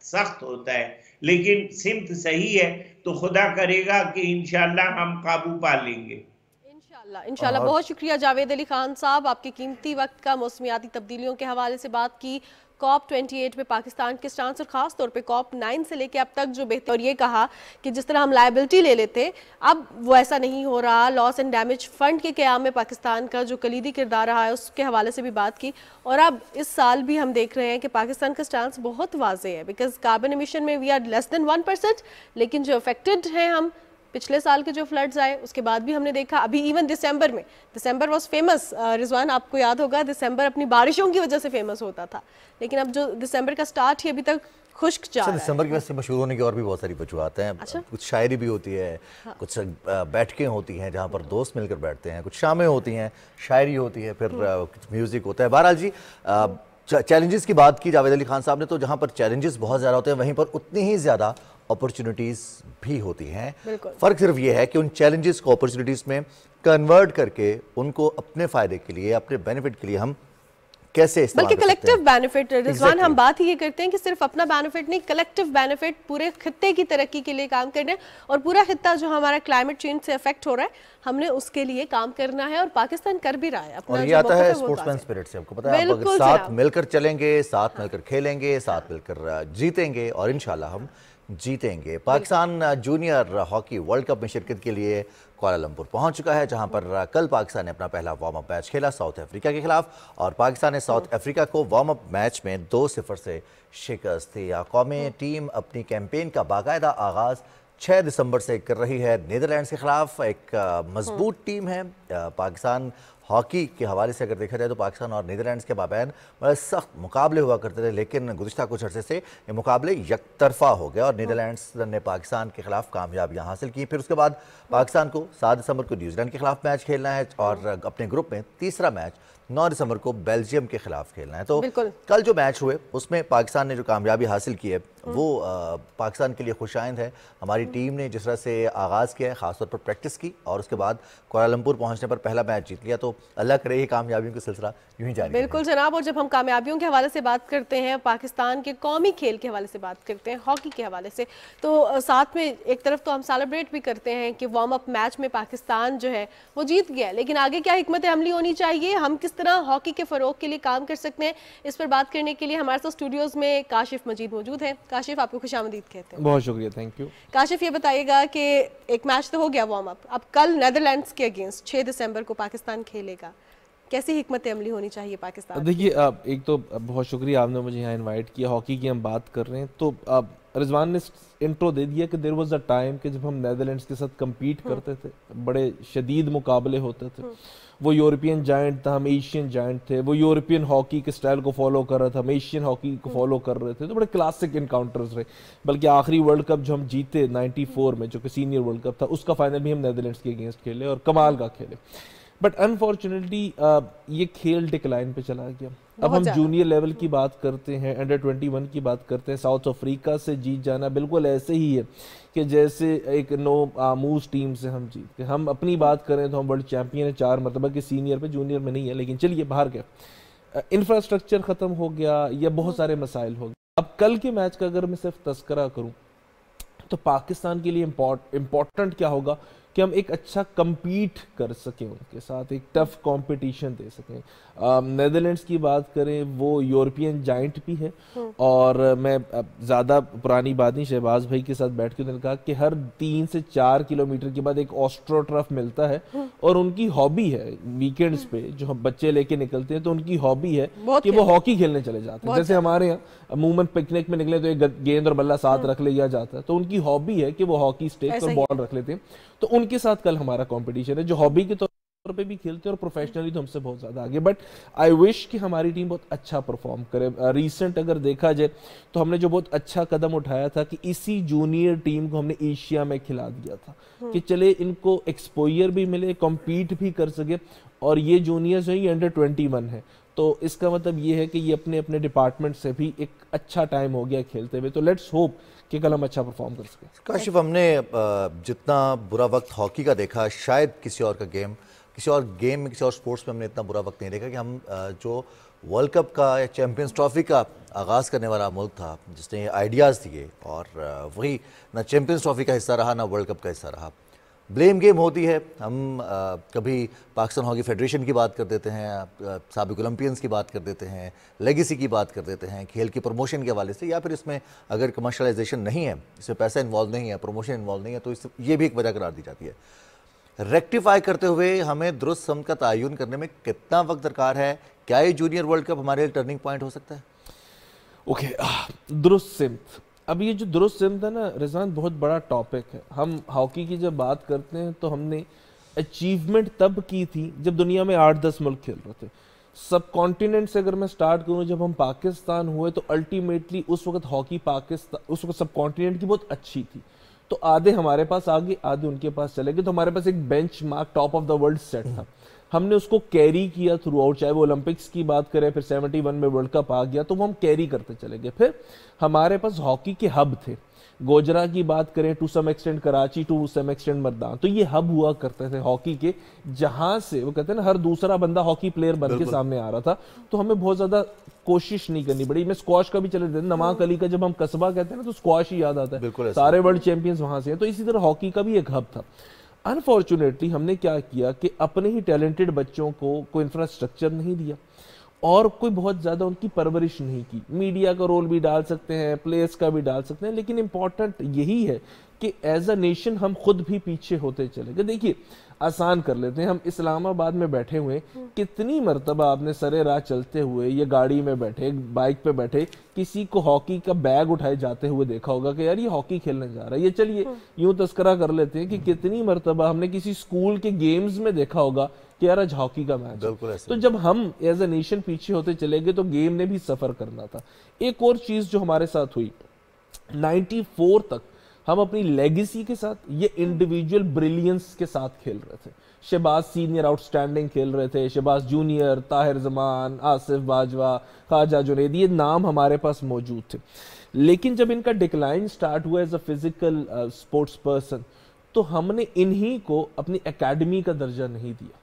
Speaker 3: सख्त होता है। लेकिन सिमत सही है तो खुदा करेगा कि इंशाल्लाह हम काबू पा लेंगे।
Speaker 2: इंशाल्लाह। बहुत शुक्रिया जावेद अली खान साहब, आपके कीमती वक्त का मौसमियाती तब्दीलियों के हवाले से बात की, COP28 में पाकिस्तान के स्टांस और खास तौर पे COP9 से लेके अब तक जो बेहतर, और ये कहा कि जिस तरह हम लायबिलिटी ले लेते अब वो ऐसा नहीं हो रहा। लॉस एंड डैमेज फंड के क़याम में पाकिस्तान का जो कलीदी किरदार रहा है उसके हवाले से भी बात की। और अब इस साल भी हम देख रहे हैं कि पाकिस्तान का स्टांस बहुत वाज़ेह है, बिकॉज कार्बन एमिशन में वी आर लेस देन 1%, लेकिन जो अफेक्टेड हैं हम पिछले साल के जो फ्लड्स आए उसके बाद भी हमने देखा, अभी इवन दिसंबर में, दिसंबर वॉज फेमस, रिजवान आपको याद होगा दिसंबर अपनी बारिशों की वजह से फेमस होता था, लेकिन अब जो दिसंबर का स्टार्ट ही अभी तक खुश्क जा रहा है।
Speaker 1: दिसंबर की वजह से मशहूर होने की और भी बहुत सारी वजूहत हैं।
Speaker 2: अच्छा? कुछ
Speaker 1: शायरी भी होती है, हाँ। कुछ बैठकें होती हैं जहाँ पर दोस्त मिलकर बैठते हैं, कुछ शामें होती हैं, शायरी होती है, फिर कुछ म्यूजिक होता है। बहरहाल जी चैलेंजेस की बात की जावेद अली खान साहब ने, तो जहाँ पर चैलेंजेस बहुत ज़्यादा होते हैं वहीं पर उतनी ही ज़्यादा अपॉर्चुनिटीज़ भी होती हैं। फ़र्क सिर्फ ये है कि उन चैलेंजेस को अपॉर्चुनिटीज़ में कन्वर्ट करके उनको अपने फ़ायदे के लिए, अपने बेनिफिट के लिए हम कैसे इस्तेमाल
Speaker 2: बल्कि कलेक्टिव बेनिफिट रिजवान, हम बात ही ये करते हैं कि सिर्फ अपना बेनिफिट नहीं, कलेक्टिव बेनिफिट, पूरे खित्ते की तरक्की के लिए काम करना है। और पूरा खित्ता जो हमारा क्लाइमेट चेंज से अफेक्ट हो रहा है, हमने उसके लिए काम करना है और पाकिस्तान कर भी रहा है।
Speaker 1: और ये आता है स्पोर्ट्समैन स्पिरिट से, आपको पता है, आप अगर साथ मिलकर चलेंगे, साथ मिलकर खेलेंगे, साथ मिलकर जीतेंगे और इंशाल्लाह हम जीतेंगे। Pakistan junior hockey world cup में शिरकत के लिए कुआलालंपुर पहुंच चुका है, जहां पर कल पाकिस्तान ने अपना पहला वार्म अप मैच खेला साउथ अफ्रीका के खिलाफ, और पाकिस्तान ने साउथ अफ्रीका को वार्म अप मैच में 2-0 से शिकस्त दी। कौमी टीम अपनी कैंपेन का बाकायदा आगाज 6 दिसंबर से कर रही है नीदरलैंड्स के खिलाफ। एक मजबूत टीम है पाकिस्तान। हॉकी के हवाले से अगर देखा जाए तो पाकिस्तान और नीदरलैंड्स के माबैन बड़े सख्त मुकाबले हुआ करते थे, लेकिन गुज़िश्ता कुछ अर्से से ये मुकाबले यकतरफा हो गया और नीदरलैंड्स ने पाकिस्तान के खिलाफ कामयाबियां हासिल की। फिर उसके बाद पाकिस्तान को 7 दिसंबर को न्यूजीलैंड के खिलाफ मैच खेलना है और अपने ग्रुप में तीसरा मैच 9 दिसंबर को बेल्जियम के खिलाफ खेलना है। तो कल जो मैच हुए उसमें पाकिस्तान ने जो कामयाबी हासिल की है वो पाकिस्तान के लिए खुशाइंद है। हमारी टीम ने जिस तरह से आगाज़ किया है, ख़ासतौर पर प्रैक्टिस की और उसके बाद कुआलालंपुर पहुंचने पर पहला मैच जीत लिया, तो अल्लाह करे ये कामयाबियों का सिलसिला यूं ही जारी रहे।
Speaker 2: बिल्कुल जनाब, और जब हम कामयाबियों के हवाले से बात करते हैं, पाकिस्तान के कौमी खेल के हवाले से बात करते हैं, हॉकी के हवाले से, तो साथ में एक तरफ तो हम सेलिब्रेट भी करते हैं कि वार्म अप मैच में पाकिस्तान जो है वो जीत गया, लेकिन आगे क्या हिकमत अमली होनी चाहिए, हम किस तरह हॉकी के फ़रोग के लिए काम कर सकते हैं, इस पर बात करने के लिए हमारे साथ स्टूडियोज़ में काशिफ मजीद मौजूद है। काशिफ, आपको खुशामदीद कहते हैं।
Speaker 4: बहुत शुक्रिया, थैंक यू।
Speaker 2: काशिफ, ये बताइएगा कि एक मैच तो हो गया वार्म अप, अब कल नेदरलैंड्स के अगेंस्ट 6 दिसंबर को पाकिस्तान खेलेगा, कैसी हिकमत अमली होनी चाहिए पाकिस्तान?
Speaker 4: देखिए, एक तो बहुत शुक्रिया आपने मुझे यहाँ इनवाइट किया। हॉकी की हम बात कर रहे हैं तो रिजवान ने इंट्रो दे दिया कि देयर वाज अ टाइम कि जब हम नेदरलैंड्स के साथ compete करते थे, बड़े शदीद मुकाबले होते थे। वो यूरोपियन जायंट था, हम एशियन जायंट थे। वो यूरोपियन हॉकी के स्टाइल को फॉलो कर रहा था, हम एशियन हॉकी को फॉलो कर रहे थे। तो बड़े क्लासिक इनकाउंटर्स रहे। बल्कि आखिरी वर्ल्ड कप जो हम जीते 94 में, जो कि सीनियर वर्ल्ड कप था, उसका फाइनल भी हम नेदरलैंड्स के अगेंस्ट खेले और कमाल का खेले। बट अनफॉर्चुनेटली ये खेल डिक्लाइन पे चला गया। अब हम जूनियर लेवल की बात करते हैं, अंडर 21 की बात करते हैं। साउथ अफ्रीका से जीत जाना बिल्कुल ऐसे ही है कि जैसे एक नो आमूज टीम से हम जीत के। हम अपनी बात करें तो हम वर्ल्ड चैंपियन है 4 मरतबा के, सीनियर पे, जूनियर में नहीं है, लेकिन चलिए बाहर गया। इंफ्रास्ट्रक्चर ख़त्म हो गया या बहुत सारे मसाइल हो गए। अब कल के मैच का अगर मैं सिर्फ तस्करा करूँ तो पाकिस्तान के लिए इम्पोर्टेंट क्या होगा कि हम एक अच्छा compete कर सकें उनके साथ, एक टफ कंपटीशन दे सकें। नेदरलैंड्स की बात करें, वो यूरोपियन जाइंट भी है और मैं ज़्यादा पुरानी बात नहीं, शहबाज भाई के साथ बैठ के उन्होंने कहा कि हर 3 से 4 किलोमीटर के बाद एक ऑस्ट्रोटर्फ मिलता है और उनकी हॉबी है वीकेंड्स पे जो हम बच्चे लेके निकलते हैं, तो उनकी हॉबी है कि वो हॉकी खेलने चले जाते हैं। जैसे हमारे यहाँ अमूमन पिकनिक में निकले तो एक गेंद और बल्ला साथ रख लिया जाता है, तो उनकी हॉबी है कि वो हॉकी स्टिक और बॉल रख लेते हैं। तो उनके साथ कल हमारा कंपटीशन है, जो हॉबी के तौर पे भी खेलते हैं और प्रोफेशनली तो हमसे बहुत ज्यादा आगे। बट आई विश कि हमारी टीम बहुत अच्छा परफॉर्म करे। रिसेंट अगर देखा जाए तो हमने जो बहुत अच्छा कदम उठाया था कि इसी जूनियर टीम को हमने एशिया में खिला दिया था कि चले इनको एक्सपोजर भी मिले, कॉम्पीट भी कर सके। और ये जूनियर्स है, ये अंडर 21 है, तो इसका मतलब ये है कि ये अपने अपने डिपार्टमेंट से भी एक अच्छा टाइम हो गया खेलते हुए। तो लेट्स होप कि कल हम अच्छा परफॉर्म कर सकें।
Speaker 1: काशिफ, हमने जितना बुरा वक्त हॉकी का देखा, शायद किसी और गेम में, किसी और स्पोर्ट्स में हमने इतना बुरा वक्त नहीं देखा कि हम जो वर्ल्ड कप का या चैंपियंस ट्रॉफी का आगाज़ करने वाला मुल्क था, जिसने आइडियाज़ दिए, और वही ना चैंपियंस ट्रॉफी का हिस्सा रहा ना वर्ल्ड कप का हिस्सा रहा। ब्लेम गेम होती है। हम कभी पाकिस्तान हॉकी फेडरेशन की बात कर देते हैं, साबिक ओलंपियंस की बात कर देते हैं, लेगेसी की बात कर देते हैं, खेल की प्रमोशन के हवाले से, या फिर इसमें अगर कमर्शलाइजेशन नहीं है, इसमें पैसा इन्वॉल्व नहीं है, प्रमोशन इन्वॉल्व नहीं है, तो ये भी एक वजह करार दी जाती है। रेक्टिफाई करते हुए हमें दुरुस्त समत का तयन करने में कितना वक्त दरकार है? क्या ये जूनियर वर्ल्ड कप हमारे लिए टर्निंग पॉइंट हो सकता है?
Speaker 4: ओके, दुरुस्त सिमत अब ये जो दुरुस्त सिमत है ना रिजवान, बहुत बड़ा टॉपिक है। हम हॉकी की जब बात करते हैं तो हमने अचीवमेंट तब की थी जब दुनिया में 8-10 मुल्क खेल रहे थे। सब कॉन्टिनेंट से अगर मैं स्टार्ट करूं, जब हम पाकिस्तान हुए तो अल्टीमेटली उस वक्त हॉकी पाकिस्तान, उस वक्त सब कॉन्टिनेंट की बहुत अच्छी थी, तो आधे हमारे पास आगे आधे उनके पास चले गए, तो हमारे पास एक bench mark top of the world set था। हमने उसको कैरी किया थ्रू आउट, चाहे वो ओलंपिक्स की बात करें, फिर 71 में वर्ल्ड कप आ गया तो वो हम कैरी करते चले गए। फिर हमारे पास हॉकी के हब थे, गोजरा की बात करें, to some extent Karachi, to some extent Mardan, तो ये हब हुआ करते थे हॉकी के, जहां से वो कहते हैं ना हर दूसरा बंदा हॉकी प्लेयर बन के सामने आ रहा था। तो हमें बहुत ज्यादा कोशिश नहीं करनी पड़ी। मैं स्क्वाश का भी चले थे, नवाक अली का जब हम कस्बा कहते हैं ना तो स्क्वाश ही याद आता है, सारे वर्ल्ड चैंपियंस वहां से हैं। तो इसी तरह हॉकी का भी एक हब था। अनफॉर्चुनेटली हमने क्या किया कि अपने ही टैलेंटेड बच्चों को कोई इंफ्रास्ट्रक्चर नहीं दिया और कोई बहुत ज्यादा उनकी परवरिश नहीं की। मीडिया का रोल भी डाल सकते हैं, प्लेयर्स का भी डाल सकते हैं, लेकिन इंपॉर्टेंट यही है कि एज अ नेशन हम खुद भी पीछे होते चले गए। देखिए आसान कर लेते हैं, हम इस्लामाबाद में बैठे हुए, कितनी मर्तबा आपने सरे राह चलते हुए ये गाड़ी में बैठे, बाइक पे बैठे, किसी को हॉकी का बैग उठाए जाते हुए देखा होगा कि यार ये हॉकी खेलने जा रहा है। ये चलिए यूं तस्करा कर लेते हैं कि कितनी मर्तबा हमने किसी स्कूल के गेम्स में देखा होगा कि यार आज हॉकी का मैच है। तो जब हम एज अ नेशन पीछे होते चले गए तो गेम ने भी सफर करना था। एक और चीज जो हमारे साथ हुई, 94 तक हम अपनी लेगेसी के साथ, ये इंडिविजुअल ब्रिलियंस के साथ खेल रहे थे। शहबाज सीनियर आउटस्टैंडिंग खेल रहे थे, शहबाज जूनियर, ताहिर जमान, आसिफ बाजवा, ख्वाजा जुनैद, ये नाम हमारे पास मौजूद थे। लेकिन जब इनका डिक्लाइन स्टार्ट हुआ as a physical sports person, तो हमने इन्हीं को अपनी एकेडमी का दर्जा नहीं दिया।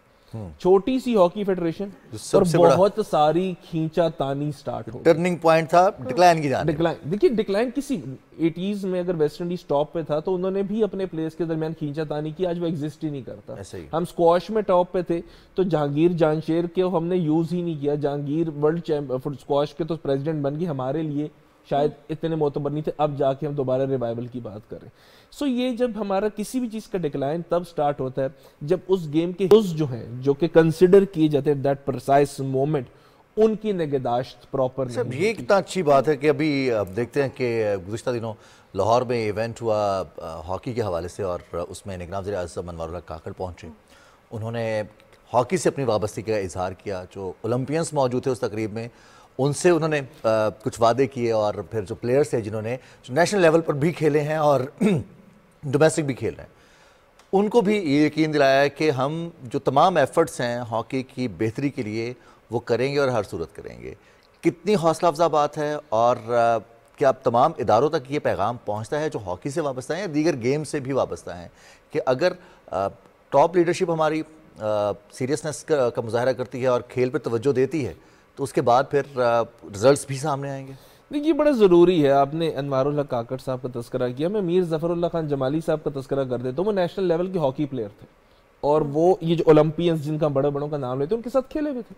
Speaker 4: छोटी सी हॉकी फेडरेशन और बहुत सारी खींचा तानी स्टार्ट हो,
Speaker 1: टर्निंग पॉइंट था डिक्लाइन की जाने।
Speaker 4: डिक्लाइन, देखिए डिक्लाइन किसी 80s में अगर वेस्ट इंडीज टॉप पे था तो उन्होंने भी अपने प्लेयर्स के दरमियान खींचा तानी की, आज वो एग्जिस्ट ही नहीं करता। हम स्क्वाश में टॉप पे थे तो जहांगीर जानशेर के हमने यूज ही नहीं किया। जहांगीर वर्ल्ड चैंपियन स्क्वाश के तो प्रेसिडेंट बन गए, हमारे लिए शायद इतने मोतबर नहीं थे, अब जाके हम दोबारा रिवाइवल की बात करें। सो ये जब हमारा किसी भी चीज का डिक्लाइन तब स्टार्ट होता है जब उस गेम के जो हैं, जो कि कंसिडर किए जाते हैं दैट प्रिसाइज मोमेंट, उनकी निगहदाश्त प्रॉपर नहीं।
Speaker 1: ये कितना अच्छी बात है कि अभी देखते हैं कि गुज़िश्ता दिनों लाहौर में इवेंट हुआ हॉकी के हवाले से और उसमें निगरान वज़ीर आज़म अनवारुल्लाह काकड़ पहुंचे। उन्होंने हॉकी से अपनी वाबस्तगी का इजहार किया। जो ओलंपियंस मौजूद थे उस तकरीब में, उनसे उन्होंने कुछ वादे किए और फिर जो प्लेयर्स हैं जिन्होंने नेशनल लेवल पर भी खेले हैं और डोमेस्टिक भी खेल रहे हैं, उनको भी ये यकीन दिलाया है कि हम जो तमाम एफर्ट्स हैं हॉकी की बेहतरी के लिए वो करेंगे और हर सूरत करेंगे। कितनी हौसला अफजा बात है। और क्या तमाम इदारों तक ये पैगाम पहुंचता है जो हॉकी से वाबस्ता हैं या दीगर गेम से भी वाबस्ता हैं कि अगर टॉप लीडरशिप हमारी सीरियसनेस का मुजाहरा करती है और खेल पर तवज्जो देती है तो उसके बाद फिर रिजल्ट्स भी सामने आएंगे?
Speaker 4: देखिए बड़ा ज़रूरी है। आपने अनवारुल्लाह काकड़ साहब का तस्करा किया, मैं मीर ज़फ़रुल्लाह खान जमाली साहब का तस्करा कर देता हूँ। वो नेशनल लेवल के हॉकी प्लेयर थे और वो ये जो ओलंपियंस जिनका बड़े बड़ों का नाम लेते उनके साथ खेले हुए थे।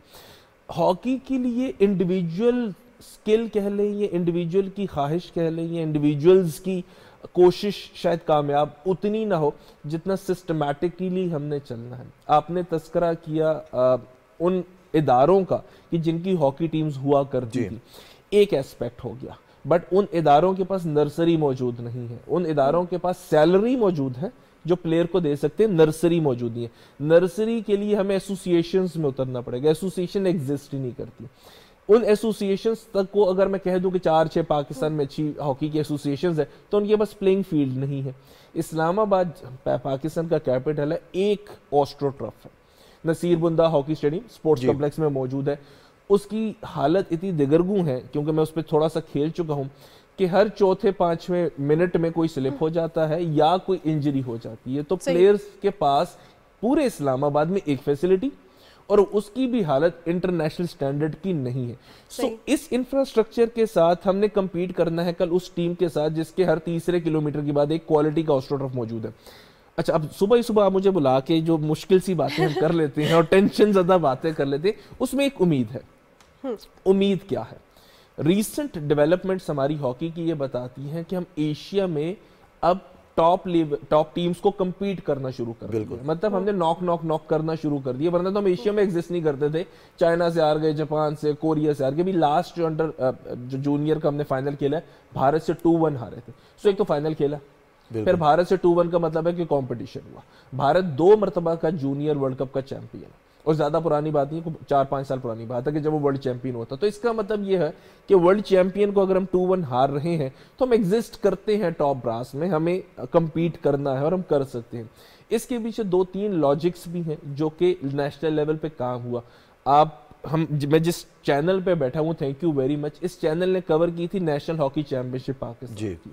Speaker 4: हॉकी के लिए इंडिविजुअल स्किल कह लें, ये इंडिविजुअल की ख्वाहिश कह लें, ये इंडिविजुअल्स की कोशिश शायद कामयाब उतनी ना हो जितना सिस्टमैटिकली हमने चलना है। आपने तस्करा किया उन इदारों का कि जिनकी हॉकी टीम्स हुआ करती थी, एक एस्पेक्ट हो गया, बट उन इदारों के पास नर्सरी मौजूद नहीं है। उन इदारों के पास सैलरी मौजूद है जो प्लेयर को दे सकते हैं, नर्सरी मौजूद नहीं है। नर्सरी के लिए हमें एसोसिएशंस में उतरना पड़ेगा, एसोसिएशन एग्जिस्ट ही नहीं करती। उन एसोसिएशंस तक को अगर मैं कह दूं कि 4-6 पाकिस्तान में अच्छी हॉकी की एसोसिएशंस है तो उनके पास प्लेइंग फील्ड नहीं है। इस्लामाबाद पाकिस्तान का कैपिटल है, एक ऑस्ट्रोटर्फ है, Naseer Bunda hockey stadium sports complex में मौजूद है। उसकी हालत इतनी दिगरगू है, क्योंकि मैं उस पर थोड़ा सा खेल चुका हूं, कि हर चौथे 5वें मिनट में कोई स्लिप हो जाता है या कोई इंजरी हो जाती है। तो प्लेयर्स के पास पूरे इस्लामाबाद में एक फैसिलिटी और उसकी भी हालत इंटरनेशनल स्टैंडर्ड की नहीं है। सो इस इंफ्रास्ट्रक्चर के साथ हमने कंपीट करना है कल उस टीम के साथ जिसके हर तीसरे किलोमीटर के बाद एक क्वालिटी का ऑस्ट्रोटर्फ मौजूद है। अच्छा, अब सुबह ही सुबह आप मुझे बुला के जो मुश्किल सी बातें हम कर लेते हैं और टेंशन ज्यादा बातें कर लेते हैं, उसमें एक उम्मीद है। उम्मीद क्या है? रीसेंट डेवलपमेंट्स हमारी हॉकी की ये बताती हैं कि हम एशिया में अब टॉप टीम्स को compete करना शुरू कर दिया। मतलब हमने नॉक करना शुरू कर दिया, वरना तो हम एशिया में एग्जिस्ट नहीं करते थे। चाइना से हार गए, जापान से, कोरिया से हार गए। अभी लास्ट जो जूनियर का हमने फाइनल खेला है, भारत से 2-1 हारे थे। सो एक तो फाइनल खेला, फिर भारत से 2-1 का मतलब है कि कंपटीशन हुआ। भारत 2 मरतबा का जूनियर वर्ल्ड कप का चैंपियन, और ज्यादा पुरानी बात नहीं, 4-5 साल पुरानी बात है कि जब वो वर्ल्ड चैंपियन होता। तो इसका मतलब ये है कि वर्ल्ड चैंपियन को अगर हम 2-1 हार रहे हैं तो हम एग्जिस्ट करते हैं टॉप ब्रास में, हमें compete करना है और हम कर सकते हैं। इसके पीछे 2-3 लॉजिक्स भी हैं जो कि नेशनल लेवल पे काम हुआ। मैं जिस चैनल पे बैठा हूँ, थैंक यू वेरी मच, इस चैनल ने कवर की थी नेशनल हॉकी चैंपियनशिप पाकिस्तान की।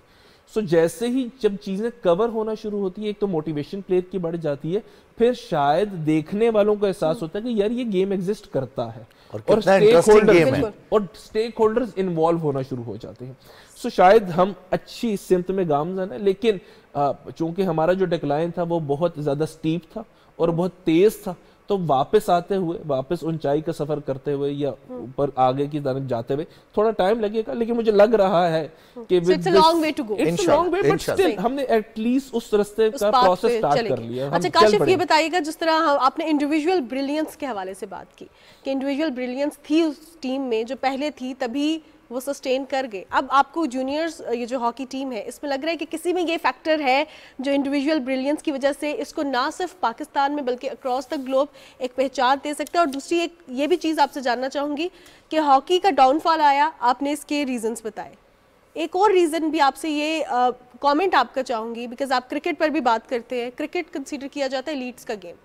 Speaker 4: सो जैसे ही जब चीजें कवर होना शुरू होती है, एक तो मोटिवेशन प्लेयर की बढ़ जाती है, फिर शायद देखने वालों को एहसास होता है कि यार ये गेम एग्जिस्ट करता है, और स्टेक होल्डर्स इन्वॉल्व होना शुरू हो जाते हैं। सो शायद हम अच्छी सिमत में गामजन है, लेकिन चूंकि हमारा जो डिक्लाइन था वो बहुत ज्यादा स्टीप था और बहुत तेज था, तो वापस आते हुए, वापस ऊंचाई का सफर करते हुए या ऊपर आगे की तरफ जाते हुए थोड़ा टाइम लगेगा, लेकिन मुझे लग रहा है कि
Speaker 2: it's a long way to go.
Speaker 4: It's a long way, but still हमने एटलीस्ट उस रास्ते का प्रोसेस स्टार्ट कर लिया।
Speaker 2: अच्छा काशिफ, ये बताइएगा, जिस तरह आपने इंडिविजुअल ब्रिलियंस के हवाले से बात की कि इंडिविजुअल ब्रिलियंस थी उस टीम में जो पहले थी, तभी वो सस्टेन कर गए। अब आपको जूनियर्स, ये जो हॉकी टीम है, इसमें लग रहा है कि किसी में ये फैक्टर है जो इंडिविजुअल ब्रिलियंस की वजह से इसको ना सिर्फ पाकिस्तान में बल्कि अक्रॉस द ग्लोब एक पहचान दे सकता है। और दूसरी एक ये भी चीज़ आपसे जानना चाहूँगी कि हॉकी का डाउनफॉल आया, आपने इसके रीजंस बताए। एक और रीज़न भी आपसे ये कमेंट आपका चाहूँगी, बिकॉज आप क्रिकेट पर भी बात करते हैं, क्रिकेट कंसीडर किया जाता है लीड्स का गेम,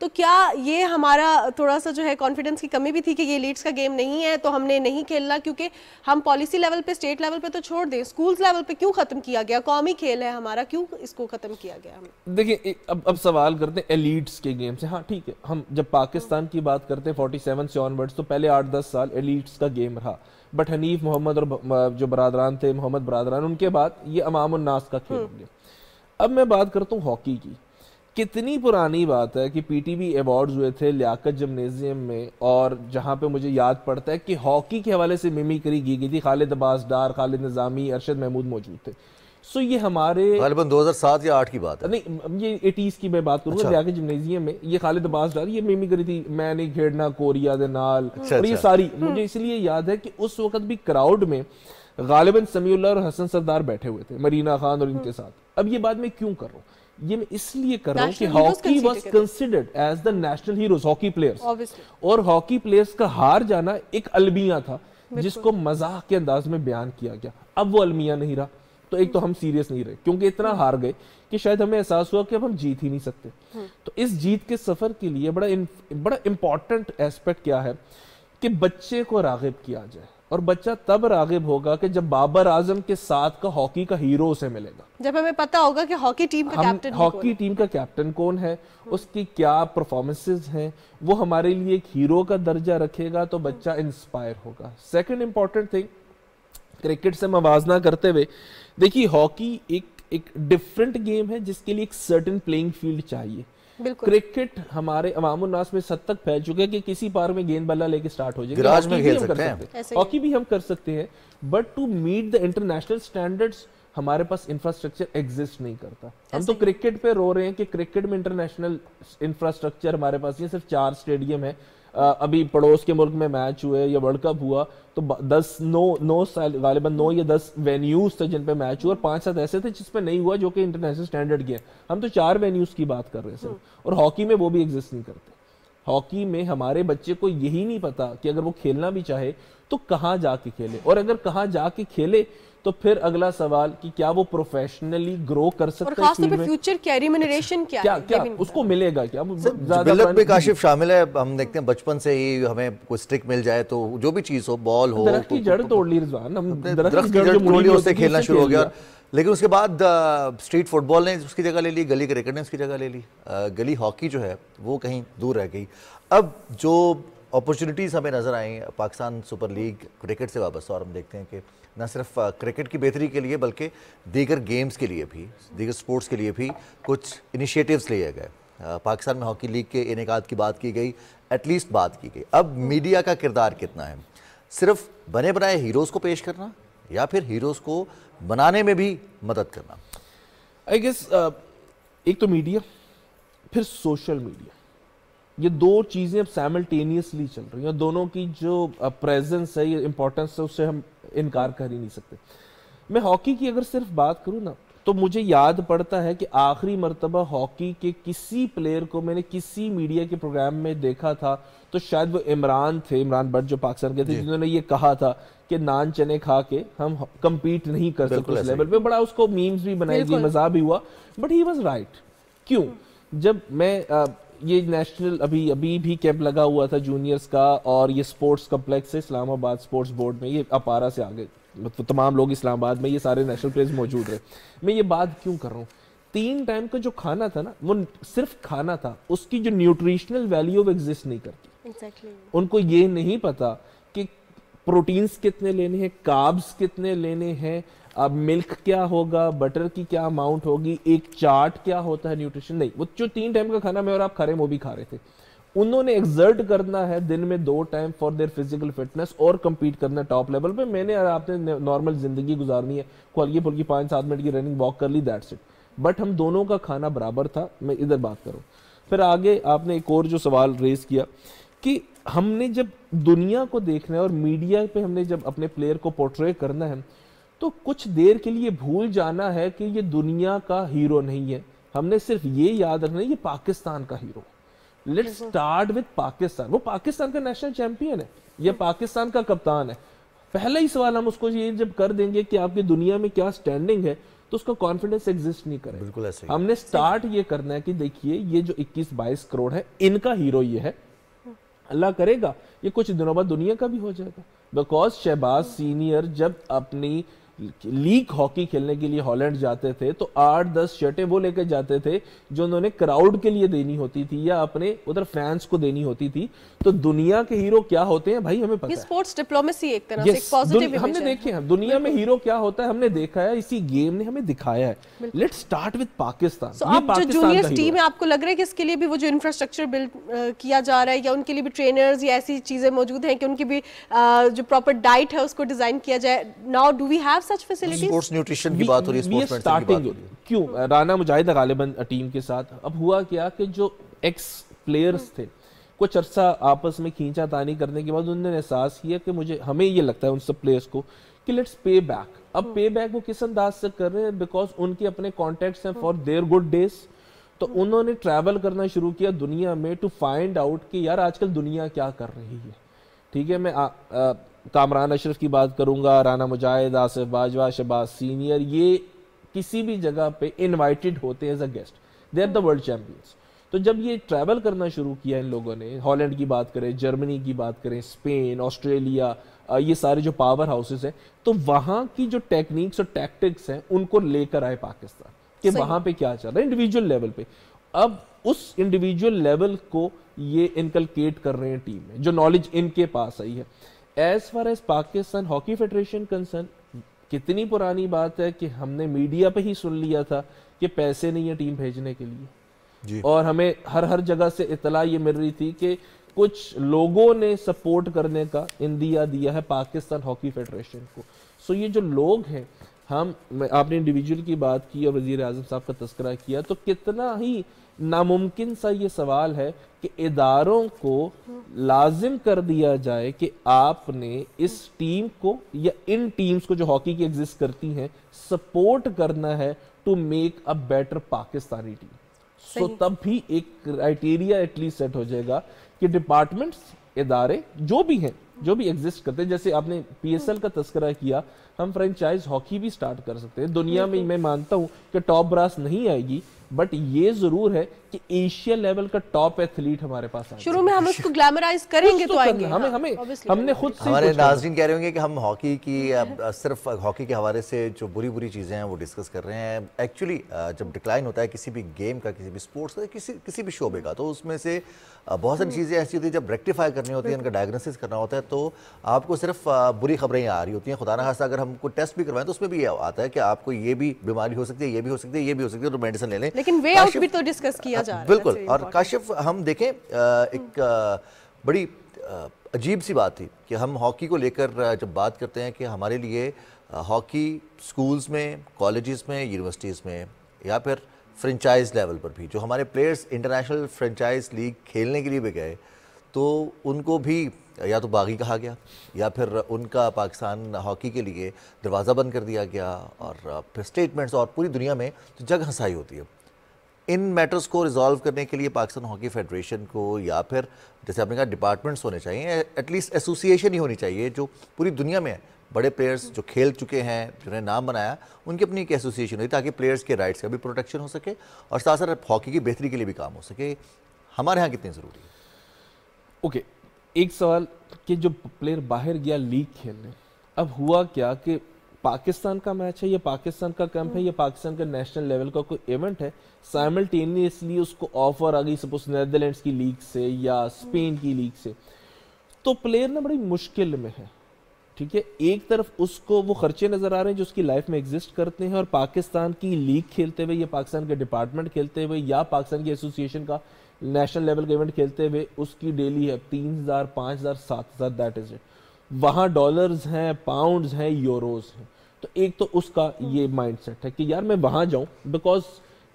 Speaker 2: तो क्या ये हमारा थोड़ा सा जो है कॉन्फिडेंस की कमी भी थी कि ये लीड्स का गेम नहीं है तो हमने नहीं खेलना, क्योंकि हम पॉलिसी लेवल पे, स्टेट लेवल पे तो छोड़ दें, स्कूल्स लेवल पे क्यों खत्म किया गया? कौमी खेल है हमारा, क्यों इसको खत्म किया गया? हम देखिए,
Speaker 4: अब सवाल करते हैं एलीट्स के गेम से। हाँ ठीक है, हम जब पाकिस्तान की बात करते हैं 47 से ऑनवर्ड्स, तो पहले 8-10 साल एलीट्स का गेम रहा, बट हनीफ मोहम्मद और जो बरादरान थे, मोहम्मद बरादरान, उनके बाद ये अमाम उन नास का खेल हो गया। अब मैं बात करता हूँ हॉकी की। कितनी पुरानी बात है कि पीटीवी अवार्ड्स हुए थे लियाकत जिम्नेजियम में, और जहां पे मुझे याद पड़ता है कि हॉकी के हवाले से मिमिक्री की गई थी। खालिद अब्बास डार, खालिद निजामी, अरशद महमूद मौजूद थे। सो ये हमारे गालिबन 2007 या 8 की बात है, नहीं ये 80s की मैं बात करूंगा। लियाकत जिम्नेजियम में ये खालिद अब्बास डार, ये मिमिक्री थी, मैं नहीं खेड़ना कोरिया दे नाल, और ये सारी मुझे इसलिए याद है कि उस वक्त भी क्राउड में गालिबन समीउल्लाह और हसन सरदार बैठे हुए थे, मरीना खान और इनके साथ। अब ये बात मैं क्यों कर रहा हूँ? ये मैं इसलिए कर रहा हूँ कि hockey was considered as the national heroes, hockey players, और हॉकी प्लेयर्स का हार जाना एक अलमिया था जिसको मजाक के अंदाज में बयान किया गया। अब वो अलमिया नहीं रहा, तो एक तो हम सीरियस नहीं रहे क्योंकि इतना हार गए कि शायद हमें एहसास हुआ कि अब हम जीत ही नहीं सकते। तो इस जीत के सफर के लिए बड़ा इंपॉर्टेंट एस्पेक्ट क्या है कि बच्चे को रागिब किया जाए, और बच्चा तब रागिब होगा कि जब बाबर आजम के साथ का हॉकी का हीरो उसे मिलेगा, जब हमें पता होगा कि हॉकी टीम का कैप्टन कौन है, उसकी क्या परफॉर्मेंसेस हैं, वो हमारे लिए एक हीरो का दर्जा रखेगा, तो बच्चा इंस्पायर होगा। सेकंड इंपॉर्टेंट थिंग, क्रिकेट से मवाजना करते हुए देखिए, हॉकी एक डिफरेंट गेम है जिसके लिए एक सर्टेन प्लेइंग फील्ड चाहिए। क्रिकेट हमारे अवाम उन्नास में सद तक फैल चुका है कि किसी पार में गेंद बल्ला लेके स्टार्ट हो जाएगा। हॉकी भी हम कर सकते हैं, हॉकी भी हम कर सकते हैं, but to meet the international standards हमारे पास इंफ्रास्ट्रक्चर एग्जिस्ट नहीं करता। हम तो क्रिकेट पे रो रहे हैं कि क्रिकेट में इंटरनेशनल इंफ्रास्ट्रक्चर हमारे पास, ये सिर्फ 4 स्टेडियम है। अभी पड़ोस के मुल्क में मैच हुए या वर्ल्ड कप हुआ तो 9 या 10 वेन्यूज थे जिन पे मैच हुआ, और 5-7 ऐसे थे जिसपे नहीं हुआ जो कि इंटरनेशनल स्टैंडर्ड के हैं। हम तो 4 वेन्यूज की बात कर रहे हैं, और हॉकी में वो भी एग्जिस्ट नहीं करते। हॉकी में हमारे बच्चे को यही नहीं पता कि अगर वो खेलना भी चाहे तो कहाँ जाके खेले, और अगर कहाँ जाके खेले तो फिर अगला सवाल कि क्या वो प्रोफेशनली ग्रो कर सकता है, और खास तौर पे फ्यूचर क्या रिम्यूनरेशन क्या उसको मिलेगा, क्या
Speaker 1: बिल्कुल भी काशिफ शामिल है। हम देखते हैं बचपन से ही हमें कोई स्टिक मिल जाए तो जो भी चीज हो, बॉल हो,
Speaker 4: दरख्त की जड़ तोड़ ली रिजवान, हम
Speaker 1: दरख्त की जड़ तोड़ ली, उससे खेलना शुरू हो गया। लेकिन उसके बाद स्ट्रीट फुटबॉल ने उसकी जगह ले ली, गली क्रिकेट ने उसकी जगह ले ली, गली हॉकी जो है वो कहीं दूर रह गई। अब जो अपॉर्चुनिटीज़ हमें नज़र आई पाकिस्तान सुपर लीग क्रिकेट से वाबस्ता, और हम देखते हैं कि न सिर्फ क्रिकेट की बेहतरी के लिए बल्कि दीगर गेम्स के लिए भी, दीगर स्पोर्ट्स के लिए भी कुछ इनिशिएटिव्स लिए गए। पाकिस्तान में हॉकी लीग के इनेकाद की बात की गई, एटलीस्ट बात की गई। अब मीडिया का किरदार कितना है? सिर्फ बने बनाए हीरोज़ को पेश करना या फिर हीरोज़ को बनाने में भी मदद करना?
Speaker 4: आई गेस एक तो मीडिया, फिर सोशल मीडिया, ये दो चीजें अब साइमल्टेनियसली चल रही हैं। दोनों की जो प्रेजेंस है, ये इंपॉर्टेंस है, उससे हम इनकार कर ही नहीं सकते। मैं हॉकी की अगर सिर्फ बात करूं ना, तो मुझे याद पड़ता है कि आखिरी मर्तबा हॉकी के किसी प्लेयर को मैंने किसी मीडिया के प्रोग्राम में देखा था तो शायद वो इमरान थे, इमरान भट्ट जो पाकिस्तान के थे, जिन्होंने ये कहा था कि नान चने खा के हम कम्पीट नहीं कर सकते उस लेवल पे। बड़ा उसको मीम्स भी बनाई गई, मजाक भी हुआ, बट ही वाज राइट। क्यों? जब मैं ये नेशनल अभी भी कैंप लगा हुआ था जूनियर्स का, और ये स्पोर्ट्स कम्प्लेक्स है इस्लामाबाद स्पोर्ट्स बोर्ड में, ये अपारा से आगे तो तमाम लोग इस्लामाबाद में, ये सारे नेशनल प्लेयर्स मौजूद रहे। मैं ये बात क्यों कर रहा हूँ, 3 टाइम का जो खाना था ना, वो सिर्फ खाना था, उसकी जो न्यूट्रिशनल वैल्यू वो एग्जिस्ट नहीं करती।
Speaker 2: exactly.
Speaker 4: उनको ये नहीं पता कि प्रोटीन्स कितने लेने हैं, कार्ब्स कितने लेने हैं, अब मिल्क क्या होगा, बटर की क्या अमाउंट होगी, एक चार्ट क्या होता है न्यूट्रिशन। नहीं, वो जो 3 टाइम का खाना मैं और आप खा रहे हैं वो भी खा रहे थे। उन्होंने एक्सर्ट करना है दिन में 2 time for their physical fitness और compete करना है टॉप लेवल पे। मैंने और आपने नॉर्मल जिंदगी गुजारनी है, हल्की फुल्की 5-7 मिनट की रनिंग वॉक कर ली, दैट्स इट। बट हम दोनों का खाना बराबर था। मैं इधर बात करूं, फिर आगे आपने एक और जो सवाल रेज किया कि हमने जब दुनिया को देखना है और मीडिया पे हमने जब अपने प्लेयर को पोर्ट्रे करना है, तो कुछ देर के लिए भूल जाना है कि ये दुनिया का हीरो नहीं है। हमने सिर्फ ये याद रखना है ये पाकिस्तान का hero. Let's start with Pakistan. वो पाकिस्तान का नेशनल चैंपियन है, ये पाकिस्तान का कप्तान है। पहला ही सवाल हम उसको ये जब कर देंगे कि आपकी दुनिया में क्या स्टैंडिंग है, तो उसका कॉन्फिडेंस एग्जिस्ट नहीं करेगा।
Speaker 1: बिल्कुल ऐसे ही।
Speaker 4: हमने स्टार्ट ये करना है कि देखिए ये जो 21-22 करोड़ है, इनका हीरो ये है, अल्लाह करेगा ये कुछ दिनों बाद दुनिया का भी हो जाएगा। बिकॉज शहबाज सीनियर जब अपनी लीग हॉकी खेलने के लिए हॉलैंड जाते थे तो 8-10 शर्टें वो लेकर जाते थे जो उन्होंने क्राउड के लिए देनी होती थी या अपने उधर फैंस को देनी होती थी। तो दुनिया के हीरो क्या होते हैं भाई हमें पता है।
Speaker 2: स्पोर्ट्स डिप्लोमेसी एक तरह से एक पॉजिटिव इमेज
Speaker 4: हमने देखे हैं दुनिया में हीरो क्या होता है, हमने देखा है, इसी गेम ने हमें दिखाया है। Let's start with Pakistan.
Speaker 2: So, अब जो जूनियर्स टीम है, आपको लग रहा है कि इसके लिए भी वो जो इंफ्रास्ट्रक्चर बिल्ड किया जा रहा है या उनके लिए भी ट्रेनर्स या ऐसी चीजें मौजूद हैं कि उनकी भी जो प्रॉपर डाइट है उसको डिजाइन किया जाए। Now do we have such facilities?
Speaker 1: Sports nutrition की बात हो रही है, स्पोर्ट्स मेडिसिन की बात हो रही है।
Speaker 4: क्यों राना मुजाहिद गालिबन टीम के साथ अब हुआ क्या कि जो एक्स प्लेयर्स थे कुछ अरसा आपस में खींचातानी करने के बाद उन्होंने एहसास किया कि हमें ये लगता है उन सब प्लेयर्स को कि लेट्स पे बैक। अब पे बैक वो किस अंदाज से कर रहे हैं, बिकॉज उनके अपने कॉन्टेक्ट्स हैं फॉर देयर गुड डेज। तो उन्होंने ट्रैवल करना शुरू किया दुनिया में टू फाइंड आउट कि यार आजकल दुनिया क्या कर रही है। ठीक है, मैं कामरान अशरफ की बात करूंगा, राना मुजाहिद, आसिफ बाजवा, शहबाज सीनियर, ये किसी भी जगह पे इनवाइटेड होते हैं as a guest, they are the world champions. तो जब ये ट्रैवल करना शुरू किया इन लोगों ने, हॉलैंड की बात करें, जर्मनी की बात करें, स्पेन, ऑस्ट्रेलिया, ये सारे जो पावर हाउसेस हैं, तो वहां की जो टेक्निक्स और टैक्टिक्स हैं उनको लेकर आए पाकिस्तान कि वहां पे क्या चल रहा है इंडिविजुअल लेवल पे। अब उस इंडिविजुअल लेवल को ये इनकलकेट कर रहे हैं टीम में, जो नॉलेज इनके पास आई है। As far as Pakistan hockey federation concern, कितनी पुरानी बात है कि हमने मीडिया पे ही सुन लिया था कि पैसे नहीं है टीम भेजने के लिए जी। और हमें हर जगह से इतला ये मिल रही थी कि कुछ लोगों ने सपोर्ट करने का इंदिया दिया है पाकिस्तान हॉकी फेडरेशन को। सो ये जो लोग हैं, आपने इंडिविजुअल की बात की और वजीर आजम साहब का तस्करा किया, तो कितना ही नामुमकिन सा ये सवाल है कि इदारों को लाजिम कर दिया जाए कि आपने इस टीम को या इन टीम्स को जो हॉकी की एग्जिस्ट करती हैं सपोर्ट करना है to make a better Pakistani team. So तब भी एक क्राइटेरिया एटलीस्ट सेट हो जाएगा कि डिपार्टमेंट्स, इदारे जो भी हैं, जो भी एग्जिस्ट करते हैं, जैसे आपने पीएसएल का तस्करा किया, हम फ्रेंचाइज हॉकी भी स्टार्ट कर सकते हैं। दुनिया में मैं मानता हूं कि टॉप ब्रास नहीं आएगी, बट ये जरूर है कि एशिया लेवल का टॉप एथलीट हमारे पास आए।
Speaker 2: शुरू में हम उसको ग्लैमराइज करेंगे तो आएंगे।
Speaker 4: हमने खुद से
Speaker 1: हमारे नाज़रीन कह रहे होंगे कि हम हॉकी की सिर्फ हॉकी के हवाले से जो बुरी चीज़ें हैं वो डिस्कस कर रहे हैं। एक्चुअली जब डिक्लाइन होता है किसी भी गेम का, किसी भी स्पोर्ट्स का, किसी भी शोबे का, तो उसमें से बहुत सारी चीज़ें ऐसी होती है जब रेक्टिफाई करनी होती है, उनका डायग्नोसिस करना होता है, तो आपको सिर्फ बुरी खबरें आ रही होती हैं। खुदा ना खास्ता अगर हमको टेस्ट भी करवाएं तो उसमें भी आता है कि आपको ये भी बीमारी हो सकती है, ये भी हो सकती है, ये भी हो सकती है, तो मेडिसिन ले लें।
Speaker 2: लेकिन वे आउट भी तो डिस्कस किया जा रहा है।
Speaker 1: बिल्कुल। और काशिफ, हम देखें एक बड़ी अजीब सी बात थी कि हम हॉकी को लेकर जब बात करते हैं कि हमारे लिए हॉकी स्कूल्स में, कॉलेजेस में, यूनिवर्सिटीज़ में या फिर फ्रेंचाइज लेवल पर भी जो हमारे प्लेयर्स इंटरनेशनल फ्रेंचाइज लीग खेलने के लिए भी गए, तो उनको भी या तो बागी कहा गया या फिर उनका पाकिस्तान हॉकी के लिए दरवाज़ा बंद कर दिया गया, और फिर स्टेटमेंट्स और पूरी दुनिया में जो जग हंसाई होती है। इन मैटर्स को रिजॉल्व करने के लिए पाकिस्तान हॉकी फेडरेशन को या फिर जैसे आपने कहा डिपार्टमेंट्स होने चाहिए, एटलीस्ट एसोसिएशन ही होनी चाहिए जो पूरी दुनिया में बड़े प्लेयर्स जो खेल चुके हैं, जिन्हें नाम बनाया, उनकी अपनी एक एसोसिएशन हुई ताकि प्लेयर्स के राइट्स का भी प्रोटेक्शन हो सके और साथ साथ हॉकी की बेहतरी के लिए भी काम हो सके। हमारे यहाँ कितनी ज़रूरी है?
Speaker 4: ओके, एक सवाल कि जो प्लेयर बाहर गया लीग खेलने, अब हुआ क्या कि पाकिस्तान का मैच है, ये पाकिस्तान का कैंप है, ये पाकिस्तान का नेशनल लेवल का कोई इवेंट है, साइमल्टेनियसली उसको ऑफर आ गई सपोज नेदरलैंड्स की लीग से या स्पेन की लीग से, तो प्लेयर ना बड़ी मुश्किल में है। ठीक है, एक तरफ उसको वो खर्चे नजर आ रहे हैं जो उसकी लाइफ में एग्जिस्ट करते हैं, और पाकिस्तान की लीग खेलते हुए या पाकिस्तान के डिपार्टमेंट खेलते हुए या पाकिस्तान की एसोसिएशन का नेशनल लेवल का इवेंट खेलते हुए उसकी डेली है 3,000, 5,000, 7,000, दैट इज इट। वहां डॉलर्स हैं, पाउंड्स हैं, यूरोज हैं। तो एक तो उसका ये माइंडसेट है कि यार मैं वहां जाऊं, बिकॉज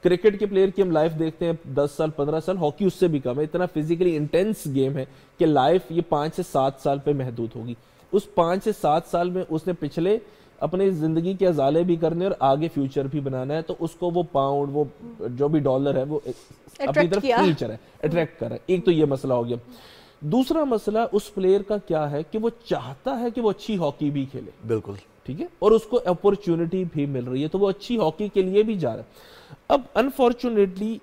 Speaker 4: क्रिकेट के प्लेयर की हम लाइफ देखते हैं 10 साल 15 साल, हॉकी उससे भी कम है, इतना फिजिकली इंटेंस गेम है कि लाइफ ये 5 से 7 साल पे महदूद होगी। उस 5 से 7 साल में उसने पिछले अपने जिंदगी के अजाले भी करने और आगे फ्यूचर भी बनाना है, तो उसको वो पाउंड, वो जो भी डॉलर है, वो अपनी तरफ खींच रहा है, अट्रैक्ट कर रहा है। एक तो ये मसला हो गया। दूसरा मसला उस प्लेयर का क्या है कि वो चाहता है कि वो अच्छी हॉकी भी खेले,
Speaker 1: बिल्कुल
Speaker 4: ठीक है, और उसको अपॉर्चुनिटी भी मिल रही है, तो वो अच्छी हॉकी के लिए भी जा रहा है। अब अनफॉर्चुनेटली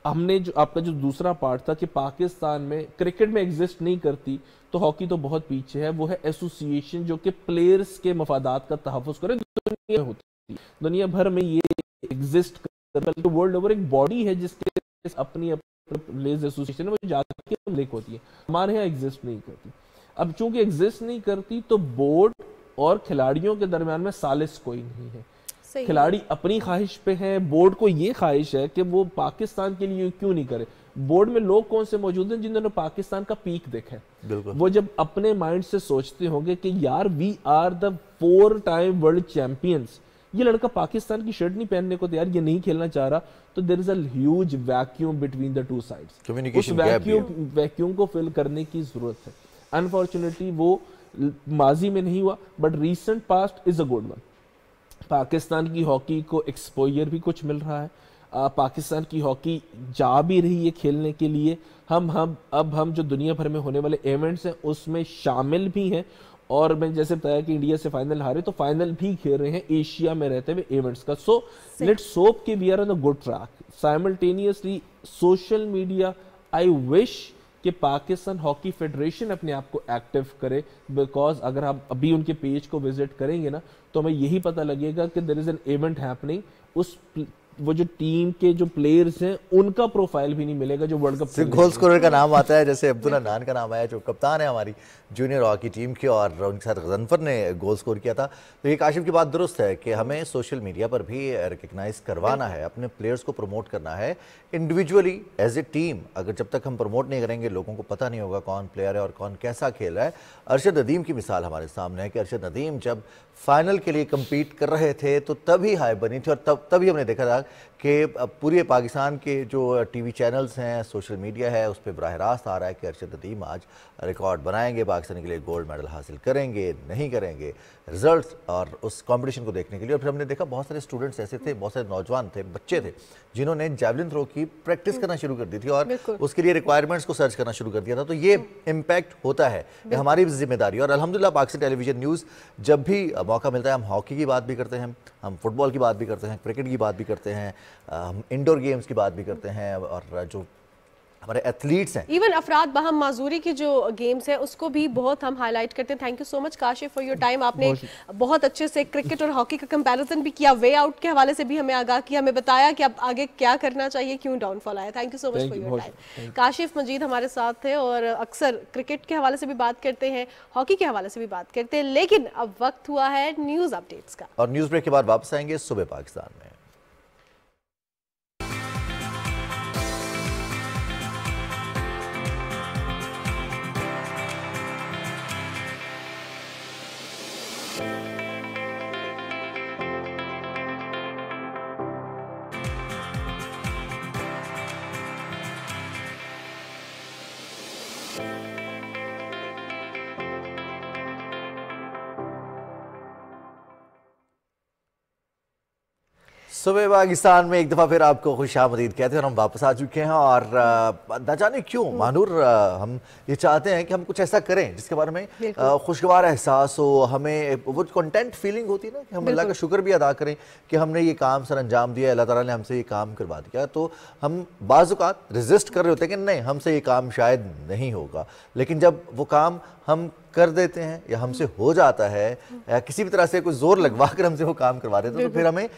Speaker 4: हमने जो आपका जो दूसरा पार्ट था कि पाकिस्तान में क्रिकेट में एग्जिस्ट नहीं करती, तो हॉकी तो बहुत पीछे है। वो है एसोसिएशन जो कि प्लेयर्स के मफादात का तहफ़्फ़ुज़ करे, दुनिया होती है, दुनिया भर में ये एग्जिस्ट करती है, वर्ल्ड ओवर एक बॉडी है जिसके अपनी प्लेयर्स एसोसिएशन है, वो जाके लिंक होती है। हमारे यहाँ एग्जिस्ट नहीं करती। अब चूंकि एग्जिस्ट नहीं करती तो बोर्ड और खिलाड़ियों के दरमियान में सालिस कोई नहीं है। खिलाड़ी अपनी ख्वाहिश पे है, बोर्ड को ये ख्वाहिश है कि वो पाकिस्तान के लिए क्यों नहीं करे। बोर्ड में लोग कौन से मौजूद हैं जिन्होंने पाकिस्तान का पीक देखा है। वो जब अपने माइंड से सोचते होंगे कि यार we are the 4 time world champions, ये लड़का पाकिस्तान की शर्ट नहीं पहनने को तैयार, ये नहीं खेलना चाह रहा, तो there is a huge vacuum between the two sides. उस वैक्यूम को फिल करने की जरूरत है। अनफॉर्चुनेटली वो माजी में नहीं हुआ, but recent past is a good one. Pakistan की हॉकी को एक्सपोजर भी कुछ मिल रहा है, पाकिस्तान की हॉकी जा भी रही है खेलने के लिए। हम जो दुनिया भर में होने वाले इवेंट्स हैं उसमें शामिल भी हैं, और मैं जैसे बताया कि इंडिया से फाइनल हारे तो फाइनल भी खेल रहे हैं एशिया में रहते हुए इवेंट्स का। सो लेट्स होप कि we are on a good track. Simultaneously social media, I wish कि पाकिस्तान हॉकी फेडरेशन अपने आप को एक्टिव करे, बिकॉज अगर हम अभी उनके पेज को विजिट करेंगे ना तो हमें यही पता लगेगा कि there is an event happening. उस वो जो टीम के जो प्लेयर्स हैं उनका प्रोफाइल भी नहीं मिलेगा जो वर्ल्ड कप
Speaker 1: गोल स्कोरर का नाम आता है, जैसे अब्दुल अनान का नाम आया जो कप्तान है हमारी जूनियर हॉकी टीम की, और उनके साथ गजनफर ने गोल स्कोर किया था। तो ये काशिफ की बात दुरुस्त है कि हमें सोशल मीडिया पर भी रिकग्नाइज करवाना है, अपने प्लेयर्स को प्रमोट करना है इंडिविजुअली एज ए टीम। अगर जब तक हम प्रमोट नहीं करेंगे लोगों को पता नहीं होगा कौन प्लेयर है और कौन कैसा खेल रहा है। अरशद नदीम की मिसाल हमारे सामने है कि अरशद नदीम जब फाइनल के लिए कम्पीट कर रहे थे तो तभी हाई बनी थी, और तभी हमने देखा था कि पूरे पाकिस्तान के जो टीवी चैनल्स हैं, सोशल मीडिया है, उस पर बराह रास्त आ रहा है कि अरशद नदीम आज रिकॉर्ड बनाएंगे, पाकिस्तान के लिए गोल्ड मेडल हासिल करेंगे, नहीं करेंगे, रिजल्ट्स और उस कंपटीशन को देखने के लिए। और फिर हमने देखा बहुत सारे स्टूडेंट्स ऐसे थे, बहुत सारे नौजवान थे, बच्चे थे जिन्होंने जैवलिन थ्रो की प्रैक्टिस करना शुरू कर दी थी और उसके लिए रिक्वायरमेंट्स को सर्च करना शुरू कर दिया था। तो ये इम्पैक्ट होता है, ये हमारी भी जिम्मेदारी है। और अल्हम्दुलिल्लाह पाकिस्तान टेलीविजन न्यूज़ जब भी मौका मिलता है हम हॉकी की बात भी करते हैं, हम फुटबॉल की बात भी करते हैं, क्रिकेट की बात भी करते हैं, हम इंडोर गेम्स की बात भी करते हैं, और जो हमारे एथलीट्स हैं,
Speaker 2: इवन अफराद बहम माजूरी की जो गेम्स है उसको भी बहुत हम हाईलाइट करते हैं। Thank you so much Kashif for your time. आपने बहुत अच्छे से क्रिकेट और हॉकी का कंपैरिजन भी किया, वे आउट के हवाले से भी हमें आगाह किया, हमें बताया कि अब आगे क्या करना चाहिए, क्यों डाउनफॉल आया। Thank you so much for your time. Kashif Majeed हमारे साथ थे और अक्सर क्रिकेट के हवाले से भी बात करते हैं, हॉकी के हवाले से भी बात करते हैं, लेकिन अब वक्त हुआ है न्यूज़ अपडेट्स का,
Speaker 1: और न्यूज़ ब्रेक के बाद वापस आएंगे सुबह पाकिस्तान में। सुबह पाकिस्तान में एक दफ़ा फिर आपको खुशामदीद कहते हैं और हम वापस आ चुके हैं। और न जाने क्यों मानूर हम ये चाहते हैं कि हम कुछ ऐसा करें जिसके बारे में खुशगवार एहसास हो, हमें वो कंटेंट फीलिंग होती है ना कि हम अल्लाह का शुक्र भी अदा करें कि हमने ये काम सर अंजाम दिया, अल्लाह ताला ने हमसे ये काम करवा दिया। तो हम बाज़ औक़ात रेजिस्ट कर रहे होते हैं कि नहीं हमसे ये काम शायद नहीं होगा, लेकिन जब वो काम हम कर देते हैं या हमसे हो जाता है या किसी भी तरह से कोई जोर लगवा कर हमसे वो काम करवा देते हैं तो फिर हमें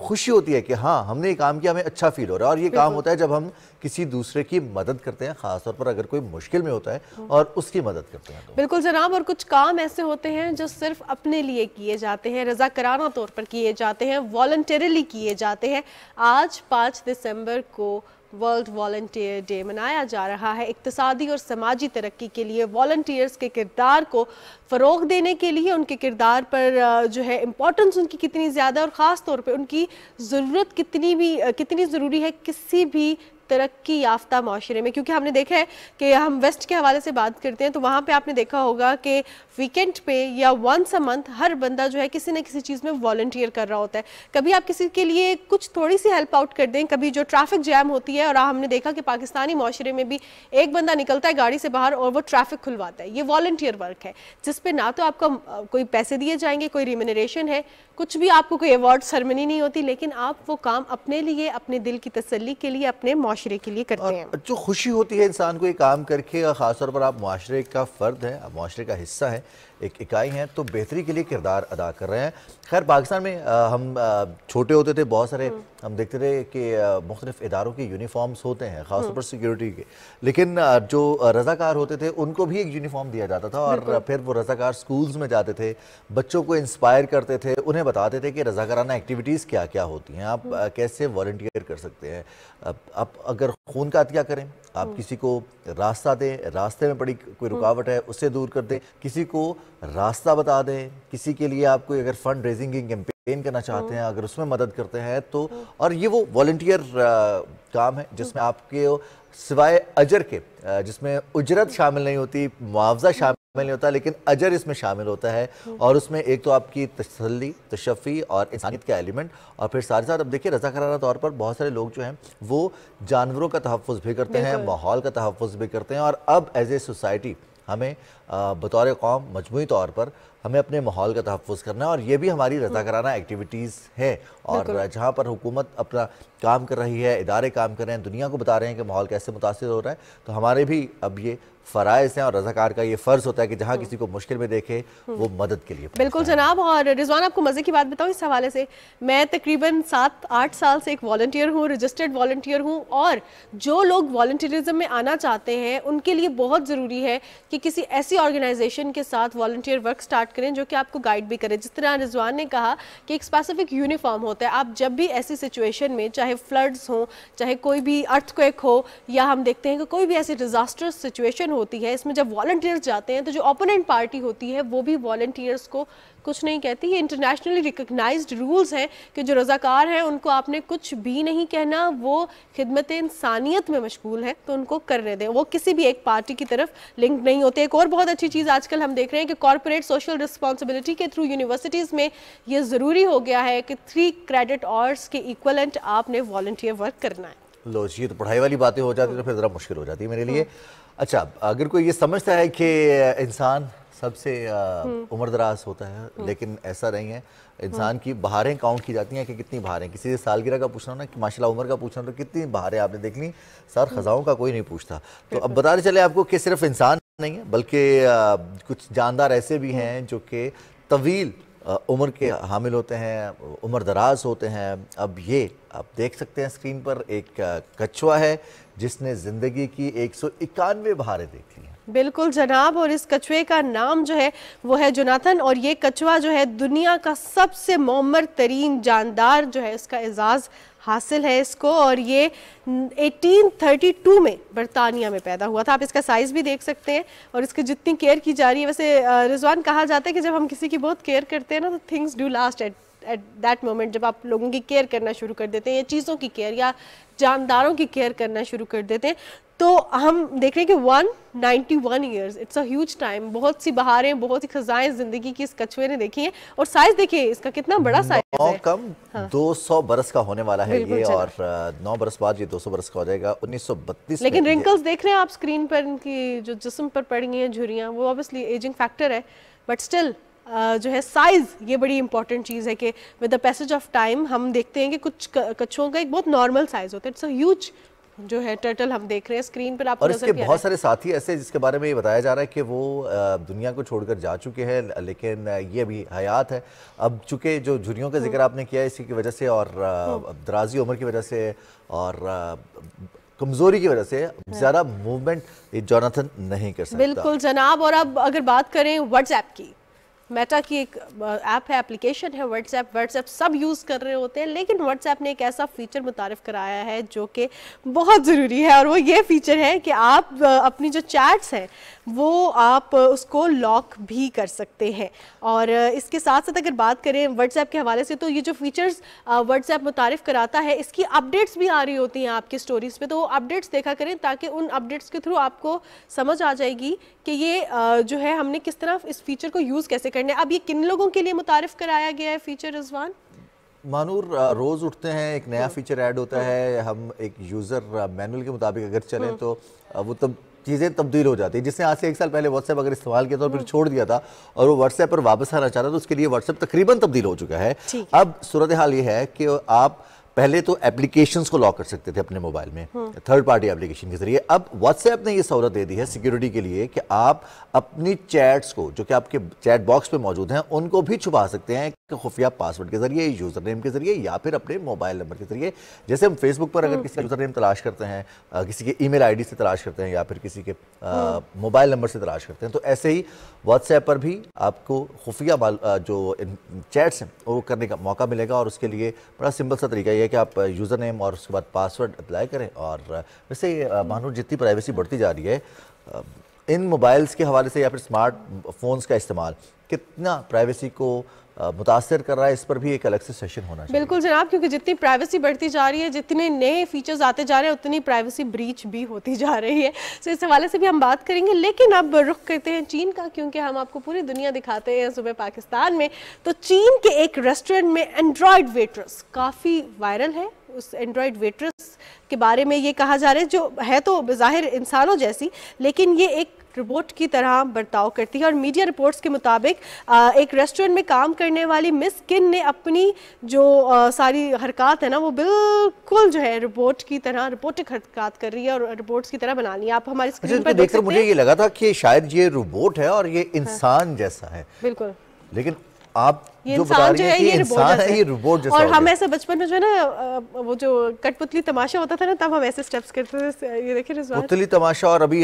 Speaker 1: खुशी होती है कि हाँ हमने ये काम किया, हमें अच्छा फील हो रहा है। और ये काम होता है जब हम किसी दूसरे की मदद करते हैं, खासतौर पर अगर कोई मुश्किल में होता है और उसकी मदद करते हैं तो।
Speaker 2: बिल्कुल जनाब, और कुछ काम ऐसे होते हैं जो सिर्फ अपने लिए किए जाते हैं, रज़ाकाराना तौर पर किए जाते हैं, वॉलंटरीली किए जाते हैं। आज 5 दिसंबर को वर्ल्ड वॉलंटियर डे मनाया जा रहा है। इक्तिसादी और समाजी तरक्की के लिए वॉलंटियर्स के किरदार को फ़रोग़ देने के लिए, उनके किरदार पर जो है इम्पोर्टेंस उनकी कितनी ज़्यादा और ख़ास तौर पे उनकी ज़रूरत कितनी ज़रूरी है किसी भी तरक्की याफ्ता माशरे में। क्योंकि हमने देखा है कि हम वेस्ट के हवाले से बात करते हैं तो वहाँ पे आपने देखा होगा कि वीकेंड पे या वंस अ मंथ हर बंदा जो है किसी न किसी चीज़ में वॉलंटियर कर रहा होता है। कभी आप किसी के लिए कुछ थोड़ी सी हेल्प आउट कर दें, कभी जो ट्रैफिक जैम होती है, और हमने देखा कि पाकिस्तानी माशरे में भी एक बंदा निकलता है गाड़ी से बाहर और वो ट्रैफिक खुलवाता है। ये वॉलंटियर वर्क है जिस पे ना तो आपका कोई पैसे दिए जाएंगे, कोई रिम्यूनरेशन है, कुछ भी आपको कोई अवार्ड सेरेमनी नहीं होती, लेकिन आप वो काम अपने लिए, अपने दिल की तसल्ली के लिए, अपने माशरे के लिए करते हैं।
Speaker 1: जो खुशी होती है इंसान को ये काम करके, खासतौर पर आप माशरे का फ़र्द है, आप माशरे का हिस्सा है, एक इकाई हैं, तो बेहतरी के लिए किरदार अदा कर रहे हैं। खैर पाकिस्तान में हम छोटे होते थे, बहुत सारे हम देखते थे कि मुख्तलिफ इदारों के यूनिफॉर्म्स होते हैं खासतौर पर सिक्योरिटी के, लेकिन जो रज़ाकार होते थे उनको भी एक यूनिफॉर्म दिया जाता था और फिर वो रज़ाकार स्कूल्स में जाते थे, बच्चों को इंस्पायर करते थे, उन्हें बताते थे कि रज़ाकाराना एक्टिविटीज़ क्या क्या होती हैं, आप कैसे वॉलंटियर कर सकते हैं। आप अगर खून का अतिया करें, आप किसी को रास्ता दें, रास्ते में पड़ी कोई रुकावट है उससे दूर कर दें, किसी को रास्ता बता दें, किसी के लिए आप कोई अगर फंड रेजिंग की कैंपेन करना चाहते हैं अगर उसमें मदद करते हैं तो। और ये वो वॉलंटियर काम है जिसमें आपके सिवाय अजर के, जिसमें उजरत शामिल नहीं होती, मुआवजा शामिल नहीं होता, लेकिन अजर इसमें शामिल होता है। और उसमें एक तो आपकी तसल्ली, तशफ़ी और इंसानियत का एलिमेंट, और फिर साथ साथ अब देखिए रज़ाकाराना तौर पर बहुत सारे लोग जो हैं वो जानवरों का तहफ़्फ़ुज़ भी करते हैं, माहौल का तहफ़्फ़ुज़ भी करते हैं। और अब एज ए सोसाइटी हमें बतौर कौम मजमूई तौर पर हमें अपने माहौल का तहफ़्फ़ुज़ करना है और ये भी हमारी रज़ाकाराना एक्टिविटीज़ है। और जहाँ पर हुकूमत अपना काम कर रही है, इदारे काम कर रहे हैं, दुनिया को बता रहे हैं कि माहौल कैसे मुतासिर हो रहा है, तो हमारे भी अब ये फ़राइज़ हैं और रज़ाकार का ये फ़र्ज़ होता है कि जहाँ किसी को मुश्किल में देखे वो मदद के लिए।
Speaker 2: बिल्कुल जनाब। और रिजवान, आपको मज़े की बात बताऊँ इस हवाले से, मैं तकरीबन 7-8 साल से एक वॉलंटियर हूँ, रजिस्टर्ड वॉलंटियर हूँ। और जो लोग वॉलंटियरिज्म में आना चाहते हैं उनके लिए बहुत ज़रूरी है कि किसी ऐसी ऑर्गेनाइजेशन के साथ वॉलंटियर वर्क स्टार्ट करें जो कि आपको गाइड भी करे। जिस तरह रिजवान ने कहा कि एक स्पेसिफिक यूनिफॉर्म होता है, आप जब भी ऐसी सिचुएशन में, चाहे फ्लड्स हो, चाहे कोई भी अर्थक्वेक हो, या हम देखते हैं कि कोई भी ऐसी डिजास्टर्स सिचुएशन होती है, इसमें जब वॉलंटियर्स जाते हैं तो जो ओपोनेंट पार्टी होती है वो भी वॉलंटियर्स को कुछ नहीं कहती। ये इंटरनेशनली रिकग्नाइज्ड रूल्स हैं कि जो रज़ाकार हैं उनको आपने कुछ भी नहीं कहना, वो खिदमत इंसानियत में मशगूल है तो उनको करने दें, वो किसी भी एक पार्टी की तरफ लिंक नहीं होते। एक और बहुत अच्छी चीज़ आजकल हम देख रहे हैं कि कॉर्पोरेट सोशल रिस्पॉन्सिबिलिटी के थ्रू यूनिवर्सिटीज़ में ये ज़रूरी हो गया है कि 3 क्रेडिट आवर्स के इक्वलेंट आपने वॉलंटियर वर्क करना है।
Speaker 1: लो जी, तो पढ़ाई वाली बातें हो जाती तो फिर ज़रा मुश्किल हो जाती है मेरे लिए। अच्छा, अगर कोई ये समझता है कि इंसान सबसे उम्रदराज होता है, लेकिन ऐसा नहीं है। इंसान की बहारें काउंट की जाती हैं कि कितनी बहारें, किसी से सालगिरह का पूछना ना कि माशाल्लाह उम्र का पूछना तो कितनी बहारें आपने देख ली, सर खजाओं का कोई नहीं पूछता। तो अब बताते चले आपको कि सिर्फ इंसान नहीं है बल्कि कुछ जानदार ऐसे भी हैं जो कि तवील उम्र के हामिल होते हैं, उम्र दराज होते हैं। अब ये आप देख सकते हैं स्क्रीन पर, एक कछुआ है जिसने ज़िंदगी की 191 बहारें देख ली हैं।
Speaker 2: बिल्कुल जनाब, और इस कछुए का नाम जो है वो है जोनाथन, और ये कछुआ जो है दुनिया का सबसे मोमर तरीन जानदार जो है, इसका एजाज़ हासिल है इसको। और ये 1832 में बरतानिया में पैदा हुआ था। आप इसका साइज़ भी देख सकते हैं और इसकी जितनी केयर की जा रही है। वैसे रिजवान, कहा जाता है कि जब हम किसी की बहुत केयर करते हैं ना तो things do last at that moment. जब आप लोगों की केयर करना शुरू कर देते हैं या चीज़ों की केयर या जानदारों की केयर करना शुरू कर देते हैं तो हम देख रहे हैं कि 191 years, it's a huge time. बहुत सी बहारें, बहुत सी खजाएं जिंदगी की इस कछुए ने देखी हैं। और साइज देखिए इसका कितना बड़ा साइज है,
Speaker 1: कम 200 बरस का होने वाला है ये, और 9 बरस बाद ये 200 बरस का हो जाएगा 1932 में।
Speaker 2: लेकिन रिंकल्स देख रहे हैं आप स्क्रीन पर, इनकी जो जिस्म पर पड़ी हैं झुर्रियां, वो ऑब्वियसली एजिंग फैक्टर है, बट स्टिल जो है साइज ये बड़ी इंपॉर्टेंट चीज़ है कि with the passage of time हम देखते हैं कि कुछ कछुओं का एक बहुत नॉर्मल साइज होता है। इट्स अ ह्यूज जो है टर्टल हम देख रहे हैं स्क्रीन पर आपको।
Speaker 1: और इसके बहुत सारे साथी ऐसे जिसके बारे में ये बताया जा रहा है कि वो दुनिया को छोड़कर जा चुके हैं, लेकिन ये अभी हयात है। अब चूंकि जो झुर्रियों का जिक्र आपने किया इसी की वजह से, और दराजी उम्र की वजह से और कमजोरी की वजह से ज्यादा मूवमेंट जोनाथन नहीं कर सकता।
Speaker 2: बिल्कुल जनाब। और अब अगर बात करें व्हाट्सएप की, मेटा की एक ऐप है, एप्लीकेशन है व्हाट्सएप सब यूज़ कर रहे होते हैं, लेकिन व्हाट्सएप ने एक ऐसा फीचर मुतारिफ कराया है जो कि बहुत ज़रूरी है, और वो ये फीचर है कि आप अपनी जो चैट्स हैं वो आप उसको लॉक भी कर सकते हैं। और इसके साथ साथ अगर बात करें व्हाट्सएप के हवाले से, तो ये जो फीचर्स व्हाट्सएप मुतारिफ कराता है, इसकी अपडेट्स भी आ रही होती हैं आपकी स्टोरीज पे, तो वो अपडेट्स देखा करें ताकि उन अपडेट्स के थ्रू आपको समझ आ जाएगी कि ये जो है हमने किस तरह इस फीचर को यूज़ कैसे करना है। अब ये किन लोगों के लिए मुतारिफ कराया गया है फीचर रिजवान?
Speaker 1: मानूर, रोज उठते हैं एक नया फीचर ऐड होता है, हम एक यूज़र मैनुअल के मुताबिक अगर चलें तो वो तब चीज़ें तब्दील हो जाती है। जिसने आज से 1 साल पहले व्हाट्सएप अगर इस्तेमाल किया था और फिर छोड़ दिया था और वो व्हाट्सएप पर वापस आना चाहता, तो उसके लिए व्हाट्सएप तकरीबन तब्दील हो चुका है। अब सूरत हाल ये है कि आप पहले तो एप्लीकेशंस को लॉक कर सकते थे अपने मोबाइल में थर्ड पार्टी एप्लीकेशन के जरिए। अब व्हाट्सएप ने ये सहूलत दे दी है सिक्योरिटी के लिए कि आप अपनी चैट्स को जो कि आपके चैट बॉक्स पे मौजूद हैं उनको भी छुपा सकते हैं खुफिया पासवर्ड के जरिए, यूजर नेम के जरिए, या फिर अपने मोबाइल नंबर के जरिए। जैसे हम फेसबुक पर अगर किसी का यूजर नेम तलाश करते हैं, किसी के ईमेल आईडी से तलाश करते हैं, या फिर किसी के मोबाइल नंबर से तलाश करते हैं, तो ऐसे ही व्हाट्सएप पर भी आपको खुफिया जो चैट्स हैं वो करने का मौका मिलेगा। और उसके लिए बड़ा सिंपल सा तरीका ये है कि आप यूज़र नेम और उसके बाद पासवर्ड अप्लाई करें। और वैसे मानो जितनी प्राइवेसी बढ़ती जा रही है इन मोबाइल्स के हवाले से या फिर स्मार्टफोन्स का इस्तेमाल कितना प्राइवेसी को मुतासर कर रहा है, इस पर भी एक अलग से सेशन होना चाहिए।
Speaker 2: बिल्कुल जनाब, क्योंकि जितनी प्राइवेसी बढ़ती जा रही है, जितने नए फीचर्स आते जा रहे हैं, उतनी प्राइवेसी ब्रीच भी होती जा रही है। तो इस हवाले से भी हम बात करेंगे, लेकिन अब रुख करते हैं चीन का, क्योंकि हम आपको पूरी दुनिया दिखाते हैं सुबह पाकिस्तान में। तो चीन के एक रेस्टोरेंट में एंड्रॉयड वेटर्स काफ़ी वायरल है। उस एंड्रॉयड वेटर्स के बारे में ये कहा जा रहा है, जो है तो ज़ाहिर इंसानों जैसी, लेकिन ये एक रोबोट की तरह बर्ताव करती है। और मीडिया रिपोर्ट्स के मुताबिक एक रेस्टोरेंट में काम करने वाली मिस किन ने अपनी जो सारी हरकत है ना, वो बिल्कुल जो है रोबोट की तरह, रोबोटिक हरकत कर रही है और रोबोट्स की तरह बना ली है। आप हमारी स्क्रीन पर देख सकते हैं।
Speaker 1: मुझे ये लगा था कि शायद ये रोबोट है और ये इंसान जैसा है।
Speaker 2: बिल्कुल,
Speaker 1: लेकिन आप
Speaker 2: ये
Speaker 1: जो बता रही हैं कि
Speaker 2: इंसान
Speaker 1: है, ये रोबोट जैसा।
Speaker 2: और हम ऐसे बचपन में जो है ना, वो जो कठपुतली तमाशा होता था ना, तब हम ऐसे स्टेप्स करते थे। ये देखिए रिजवान,
Speaker 1: पुतली तमाशा। और अभी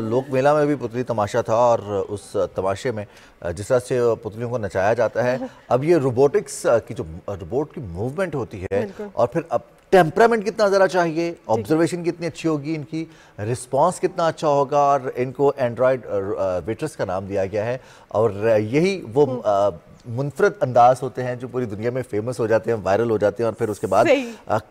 Speaker 1: लोक मेला में भी पुतली तमाशा था, और उस तमाशे में जिस तरह से पुतलियों को नचाया जाता है, अब ये रोबोटिक्स की जो रोबोट की मूवमेंट होती है, और फिर अब टेम्परामेंट कितना ज़रा चाहिए, ऑब्जर्वेशन कितनी अच्छी होगी, इनकी रिस्पांस कितना अच्छा होगा, और इनको एंड्रॉयड वेटर्स का नाम दिया गया है। और यही वो मुनफरद अंदाज होते हैं जो पूरी दुनिया में फेमस हो जाते हैं, वायरल हो जाते हैं, और फिर उसके बाद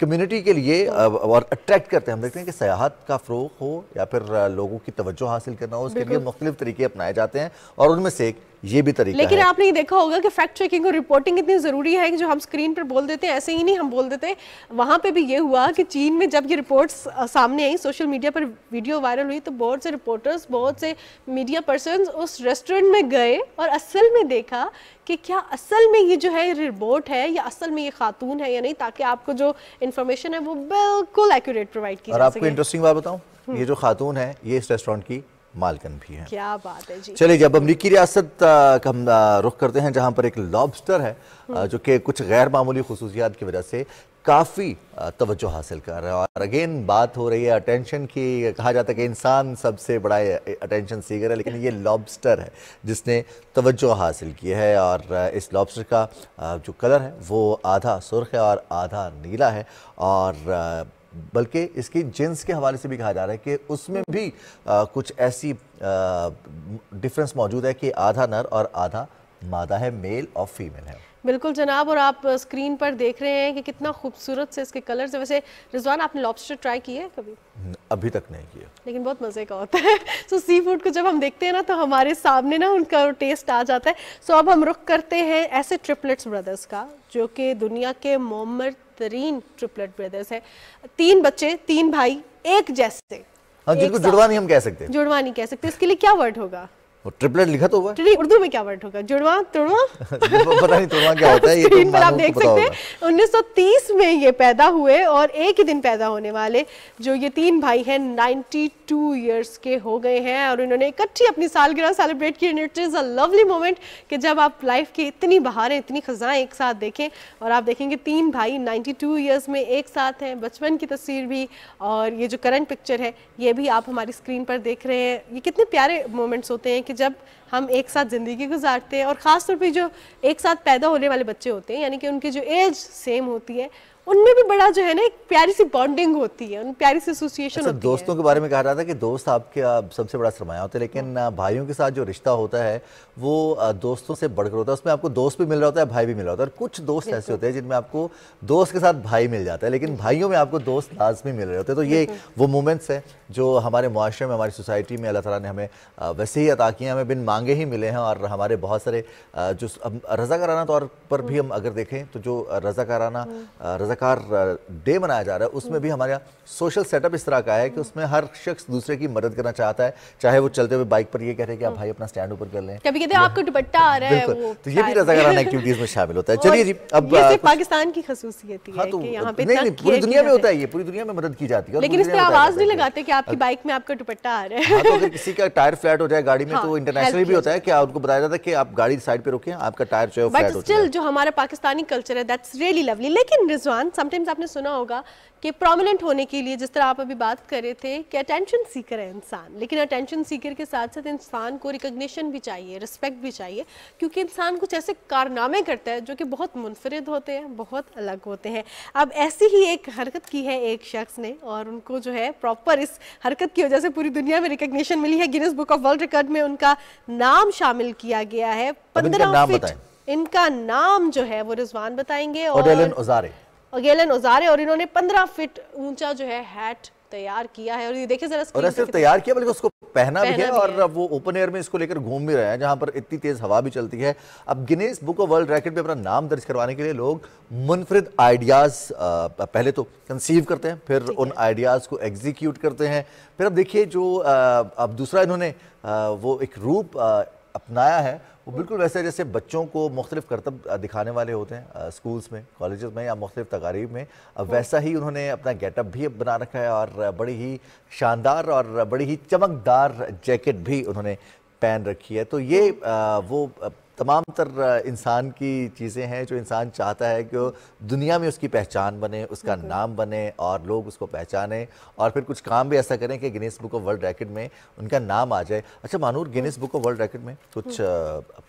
Speaker 1: कम्युनिटी के लिए और अट्रैक्ट करते हैं। हम देखते हैं कि सयाहत का फ़रोग़ हो या फिर लोगों की तवज्जो हासिल करना हो, उसके लिए मुख्तलिफ तरीके अपनाए जाते हैं, और उनमें से एक ये भी तरीका
Speaker 2: लेकिन
Speaker 1: है।
Speaker 2: आपने ये देखा होगा कि फैक्ट चेकिंग और रिपोर्टिंग इतनी ज़रूरी है कि जो हम स्क्रीन पर बोल देते हैं ऐसे ही नहीं हम बोल देते। वहाँ पे भी ये हुआ कि चीन में जब ये रिपोर्ट्स सामने आई, सोशल मीडिया पर वीडियो वायरल हुई, तो बहुत से रिपोर्टर्स, बहुत से मीडिया पर्सन्स उस रेस्टोरेंट में गए और असल में देखा कि क्या असल में ये जो है रोबोट है या असल में ये खातून है या नहीं, ताकि आपको जो इन्फॉर्मेशन है वो बिल्कुल एक्यूरेट प्रोवाइड की जा सके।
Speaker 1: और आपको इंटरेस्टिंग बात बताऊँ, ये जो खातून है ये इस रेस्टोरेंट की मालकन भी है।
Speaker 2: क्या बात है जी।
Speaker 1: चलिए, जब अमरीकी रियासत का हम रुख करते हैं, जहां पर एक लॉबस्टर है जो कि कुछ गैर मामूली खुसूसियात की वजह से काफ़ी तवज्जो हासिल कर रहा है। और अगेन बात हो रही है अटेंशन की। कहा जाता है कि इंसान सबसे बड़ा अटेंशन सीकर है, लेकिन ये लॉबस्टर है जिसने तवज्जो हासिल की है। और इस लॉबस्टर का जो कलर है वो आधा सुर्ख है और आधा नीला है, और बल्कि इसकी जिन्स के हवाले से भी कहा जा रहा है कि उसमें भी कुछ ऐसी डिफरेंस मौजूद है कि आधा नर और आधा मादा है, मेल और फीमेल है।
Speaker 2: बिल्कुल जनाब, और आप स्क्रीन पर देख रहे हैं कि कितना खूबसूरत से इसके कलर्स है। वैसे रिजवान, आपने लॉबस्टर ट्राई किया है कभी?
Speaker 1: अभी तक नहीं किया,
Speaker 2: लेकिन बहुत मज़े का होता है। सो सी फूड को जब हम देखते हैं ना तो हमारे सामने ना उनका टेस्ट आ जाता है। सो अब हम रुख करते हैं ऐसे ट्रिपलेट्स ब्रदर्स का जो कि दुनिया के मोमर तरीन ट्रिपलेट ब्रदर्स है। 3 बच्चे, 3 भाई, एक जैसे।
Speaker 1: हाँ, जिनको जुड़वा नहीं हम कह सकते,
Speaker 2: जुड़वा नहीं कह सकते, इसके लिए क्या वर्ड होगा?
Speaker 1: वो ट्रिपलेट लिखा तो हुआ
Speaker 2: है। उर्दू में क्या वर्ड होगा? जुड़वा, तुड़वा?
Speaker 1: पता नहीं तुड़वा क्या होता है, ये
Speaker 2: स्क्रीन पर आप देख सकते हैं 1930 में ये पैदा हुए और एक ही दिन पैदा होने वाले जो ये 3 भाई हैं 92 इयर्स के हो गए हैं और इन्होंने इकट्ठी अपनी सालगिरह सेलिब्रेट की। It is a lovely moment कि जब आप लाइफ की इतनी बहारें, इतनी खजाएं एक साथ देखें और आप देखेंगे 3 भाई 92 इयर्स में एक साथ हैं। बचपन की तस्वीर भी और ये जो करंट पिक्चर है ये भी आप हमारी स्क्रीन पर देख रहे हैं। ये कितने प्यारे मोमेंट्स होते हैं कि जब हम एक साथ ज़िंदगी गुजारते हैं और ख़ास तौर पे जो एक साथ पैदा होने वाले बच्चे होते हैं, यानी कि उनकी जो एज सेम होती है, उनमें भी बड़ा जो है ना एक प्यारी सी बॉन्डिंग होती है, उन प्यारी सी एसोसिएशन होती है।
Speaker 1: दोस्तों के बारे में कहा जाता है कि दोस्त आपके सबसे बड़ा सरमाया होता है, लेकिन भाइयों के साथ जो रिश्ता होता है वो दोस्तों से बढ़कर होता है। उसमें आपको दोस्त भी मिल रहा होता है, भाई भी मिल रहा होता है। और कुछ दोस्त ऐसे होते हैं जिनमें आपको दोस्त के साथ भाई मिल जाता है, लेकिन भाइयों में आपको दोस्त लाजमी मिल रहे होते हैं। तो ये वो मोमेंट्स हैं जो हमारे मुआशरे में, हमारी सोसाइटी में अल्लाह ताला ने हमें वैसे ही अता किए, हमें बिन मांगे ही मिले हैं। और हमारे बहुत सारे जो रज़ाकाराना तौर पर भी हम अगर देखें तो जो रज़ाकार डे मनाया जा रहा है उसमें भी हमारा सोशल सेटअप इस तरह का है कि उसमें हर शख्स दूसरे की मदद करना चाहता है, चाहे वो चलते हुए बाइक पर ये कह रहे हैं कि आप भाई अपना स्टैंड ऊपर कर लें,
Speaker 2: कभी कहते हैं आपको दुपट्टा आ रहा है, वो
Speaker 1: तो ये भी रज़ाकाराना एक्टिविटीज में शामिल होता है। चलिए जी, अब
Speaker 2: ये सिर्फ पाकिस्तान की खसूसियत है कि यहाँ पे
Speaker 1: नहीं, पूरी दुनिया में होता है, ये पूरी दुनिया में मदद की जाती है।
Speaker 2: लेकिन इस पे आवाज नहीं लगाते कि आपकी बाइक में आपका दुपट्टा आ रहा है।
Speaker 1: तो अगर किसी का टायर फ्लैट हो जाए गाड़ी में तो इंटरनेशनली भी होता है कि उनको बताया जाता है कि आप गाड़ी साइड पे रोकें, आपका टायर जो है फ्लैट हो जाए।
Speaker 2: बट स्टिल जो हमारा पाकिस्तानी कल्चर है दैट्स रियली लवली। लेकिन रिजवान, समटाइम्स आपने सुना होगा कि प्रोमिनेंट होने के लिए, जिस तरह आप अभी बात कर रहे थे कि अटेंशन सीकर है इंसान, लेकिन अटेंशन सीकर के साथ साथ इंसान को रिकग्निशन भी चाहिए, रिस्पेक्ट भी चाहिए, क्योंकि इंसान कुछ ऐसे कारनामे करता है जो कि बहुत मुनफरिद होते हैं, बहुत अलग होते हैं। अब ऐसी ही एक हरकत की है एक शख्स ने और उनको जो है प्रॉपर इस हरकत की वजह से पूरी दुनिया में रिकग्निशन मिली है। Guinness book of world record में उनका नाम शामिल किया गया है। 15 फीट इनका नाम जो है वो रिजवान बताएंगे। ओगेलन ओजारे, और इन्होंने 15 फीट ऊंचा जो है हैट तैयार किया है। और ये देखिए जरा,
Speaker 1: और सिर्फ तैयार किया बल्कि उसको पहना भी है और वो ओपन एयर में इसको लेकर घूम भी रहे हैं जहां पर इतनी तेज हवा भी चलती है। अब Guinness book of world record में अपना नाम दर्ज करवाने के लिए लोग मुनफरिद आइडियाज पहले तो कंसीव करते हैं, फिर उन आइडियाज को एग्जीक्यूट करते हैं। फिर अब देखिए जो अब दूसरा इन्होंने वो एक रूप अपनाया है, वो बिल्कुल वैसे जैसे बच्चों को मुख्तलिफ करतब दिखाने वाले होते हैं स्कूल्स में, कॉलेजेस में या मुख्तलिफ तकारीब में। अब वैसा ही उन्होंने अपना गेटअप भी बना रखा है और बड़ी ही शानदार और बड़ी ही चमकदार जैकेट भी उन्होंने पहन रखी है। तो ये वो तमाम तर इंसान की चीज़ें हैं जो इंसान चाहता है कि दुनिया में उसकी पहचान बने, उसका नाम बने और लोग उसको पहचाने और फिर कुछ काम भी ऐसा करें कि Guinness book of world record में उनका नाम आ जाए। अच्छा Manoor, Guinness book of world record में कुछ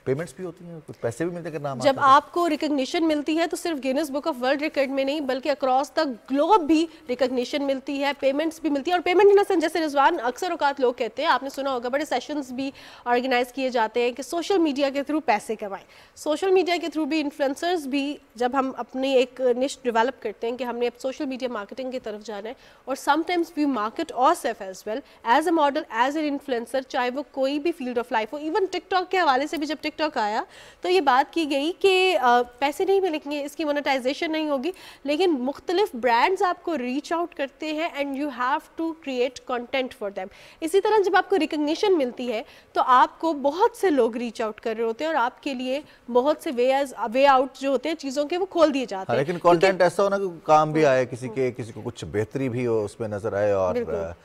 Speaker 1: पेमेंट्स भी होती हैं, कुछ पैसे भी मिलते हैं नाम
Speaker 2: जब आपको रिकग्निशन मिलती है? तो सिर्फ Guinness book of world record में नहीं बल्कि अक्रॉस द ग्लोब भी रिकग्निशन मिलती है, पेमेंट्स भी मिलती है। और पेमेंट इन जैसे रिजवान अक्सर औकात लोग कहते हैं, आपने सुना होगा, बड़े सेशंस भी ऑर्गेनाइज किए जाते हैं कि सोशल मीडिया के थ्रू पैसे कमाएं। सोशल मीडिया के थ्रू भी इन्फ्लुएंसर्स भी, जब हम अपनी एक निश डेवलप करते हैं कि हमने अब सोशल मीडिया मार्केटिंग की तरफ जाना है और समटाइम्स वी मार्केट और self as well as a model, as an influencer, चाहे वो कोई भी फील्ड ऑफ लाइफ हो। इवन टिकटॉक के हवाले से भी जब टिकटॉक आया तो ये बात की गई कि पैसे नहीं मिलेंगे, इसकी मोनेटाइजेशन नहीं होगी, लेकिन मुख्तलिफ ब्रांड्स आपको रीच आउट करते हैं and you have to create content for them. इसी तरह जब आपको रिकग्निशन मिलती है तो आपको बहुत से लोग रीच आउट कर रहे होते हैं और आपके लिए बहुत से वे आउट जो होते हैं चीजों के वो खोल दिए जाते हैं।
Speaker 1: लेकिन कंटेंट ऐसा हो ना कि काम भी आए, किसी को कुछ बेहतरी भी हो उसमें नजर आए और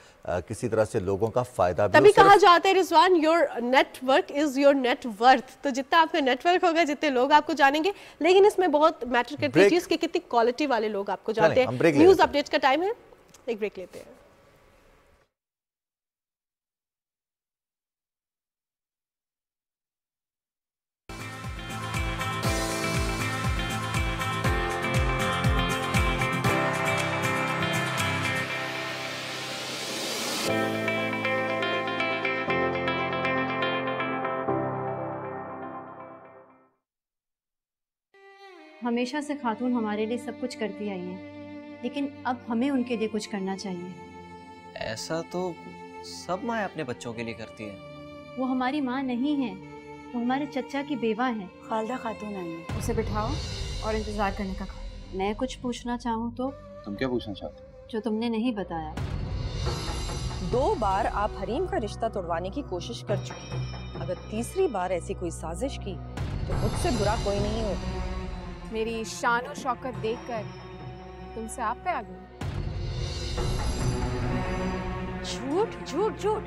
Speaker 1: किसी तरह से लोगों का फायदा भी।
Speaker 2: तभी कहा जाता है Rizwan, your network is your net worth. तो जितना आपका नेटवर्क होगा जितने लोग आपको जानेंगे, लेकिन इसमें बहुत मैटर करती है चीज कि कितनी क्वालिटी वाले लोग आपको जानते हैं। न्यूज अपडेट्स का टाइम है, एक ब्रेक लेते हैं।
Speaker 5: हमेशा से खातून हमारे लिए सब कुछ करती आई हैं, लेकिन अब हमें उनके लिए कुछ करना चाहिए।
Speaker 6: ऐसा तो सब माँ अपने बच्चों के लिए करती है।
Speaker 5: वो हमारी माँ नहीं है, वो हमारे चचा की बेवा है।
Speaker 7: खालदा खातून आई है।
Speaker 5: उसे बिठाओ और इंतजार करने का कहो। मैं कुछ पूछना चाहूँ तो?
Speaker 8: तुम क्या पूछना चाहते हो?
Speaker 5: जो तुमने नहीं बताया।
Speaker 7: 2 बार आप हरीम का रिश्ता तोड़वाने की कोशिश कर चुकी हैं। अगर तीसरी बार ऐसी कोई साजिश की तो मुझसे बुरा कोई नहीं होगा।
Speaker 9: मेरी शान और शौकत देखकर तुमसे आप पे आ गई।
Speaker 5: झूठ झूठ झूठ।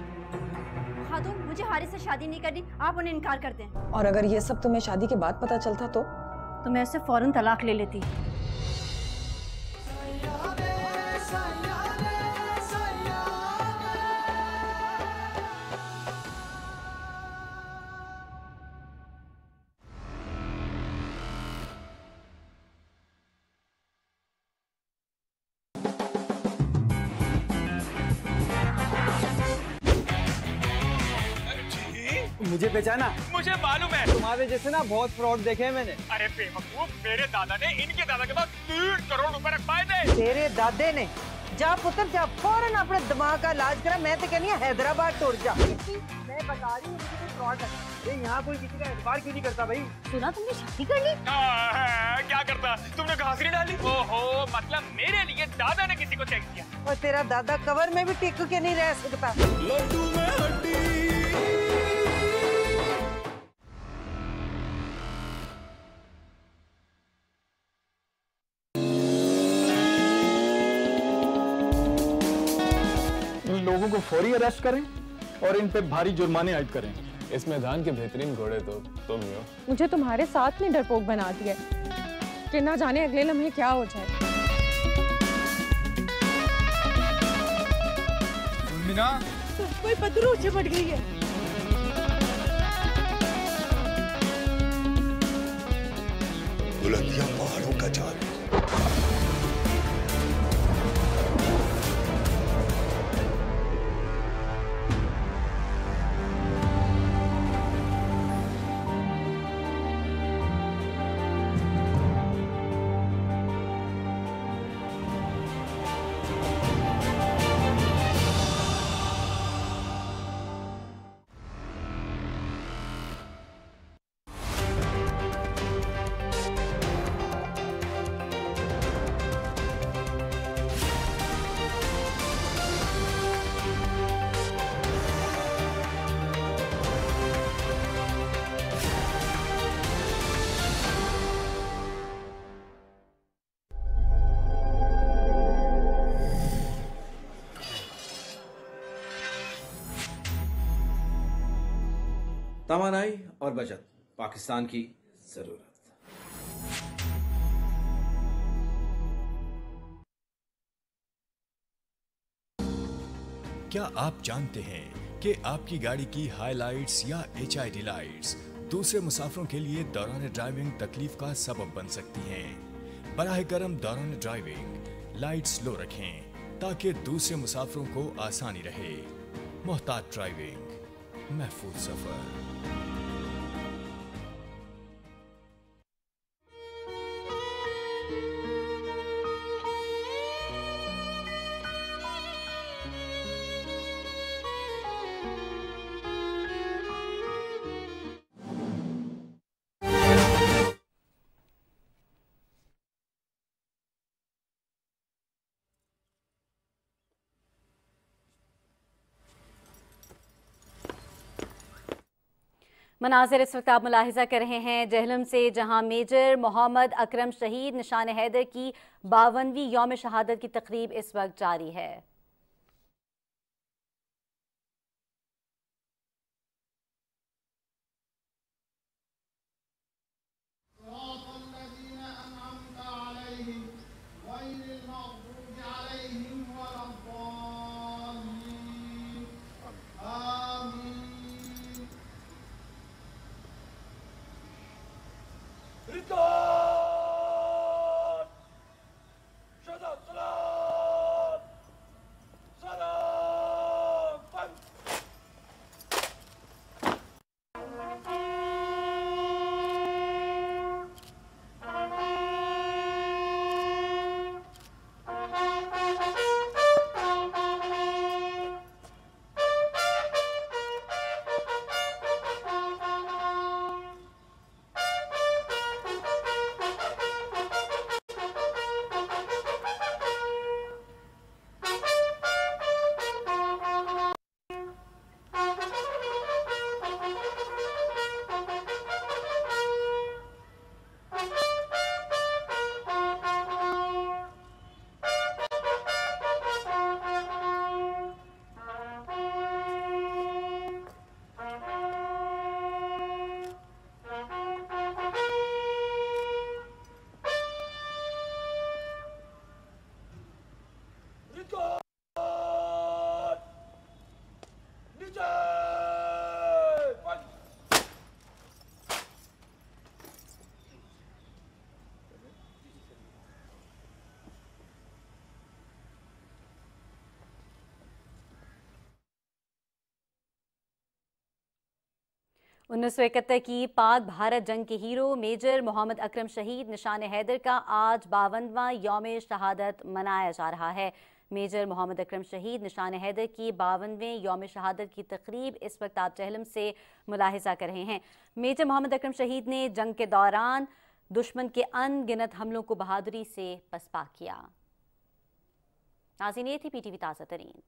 Speaker 5: खातून, मुझे हारिस से शादी नहीं करनी, आप उन्हें इनकार करते हैं।
Speaker 7: और अगर ये सब तुम्हें शादी के बाद पता चलता तो
Speaker 5: मैं उससे फौरन तलाक ले लेती।
Speaker 10: मुझे पहचाना?
Speaker 11: मुझे मालूम है।
Speaker 10: तुम्हारे जैसे ना बहुत फ्रॉड देखे हैं मैंने।
Speaker 11: अरे बेवकूफ, मेरे दादा ने इनके दादा के पास 3 करोड़ रुपए रखवाए थे।
Speaker 7: तेरे दादे ने? जा पुत्र जा, फौरन अपने दिमाग का इलाज करा। मैं तो कहनी है हैदराबाद टूर जा। मैं बता रही हूँ मुझे कोई फ्रॉड है। यहाँ कोई किसी का एतबार क्यों नहीं करता भाई?
Speaker 5: सुना तुमने शादी कर ली?
Speaker 11: क्या करता? तुमने घासरी डाली? ओहो, मतलब मेरे लिए दादा ने किसी को चेक किया।
Speaker 7: और तेरा दादा कवर में भी टिक के नहीं रह सकता।
Speaker 11: लड्डू में हड्डी।
Speaker 8: लोगों को फौरी अरेस्ट करें और इन पे भारी जुर्माने आयद करें। इस मैदान के बेहतरीन घोड़े तो तुम ही हो।
Speaker 9: मुझे तुम्हारे साथ में डरपोक बना दिया कि ना जाने अगले लम्हे क्या हो जाए।
Speaker 11: मीना,
Speaker 9: कोई बदरू चिमट गई है।
Speaker 12: बुलंदियां पहाड़ों का जाल है।
Speaker 13: तवानाई और बचत पाकिस्तान की जरूरत।
Speaker 14: क्या आप जानते हैं कि आपकी गाड़ी की हाइलाइट्स या HID लाइट्स दूसरे मुसाफिरों के लिए दौरान ड्राइविंग तकलीफ का सबब बन सकती हैं? बराह करम दौरान ड्राइविंग लाइट्स लो रखें ताकि दूसरे मुसाफिरों को आसानी रहे। मोहतात ड्राइविंग, महफूज सफर।
Speaker 15: मनाजिर इस वक्त आप मुलाहिजा कर रहे हैं जहलम से, जहां मेजर मोहम्मद अकरम शहीद निशान हैदर की 52वीं यौम शहादत की तकरीब इस वक्त जारी है। 1971 की पाक भारत जंग के हीरो मेजर मोहम्मद अकरम शहीद निशान हैदर का आज 52वां यौम शहादत मनाया जा रहा है। मेजर मोहम्मद अकरम शहीद निशान हैदर की 52वें यौम शहादत की तकरीब इस वक्त आप जहलम से मुलाहिजा कर रहे हैं। मेजर मोहम्मद अकरम शहीद ने जंग के दौरान दुश्मन के अनगिनत हमलों को बहादुरी से पसपा किया। नाज़रीन, ये थी PTV ताज़ा तरीन।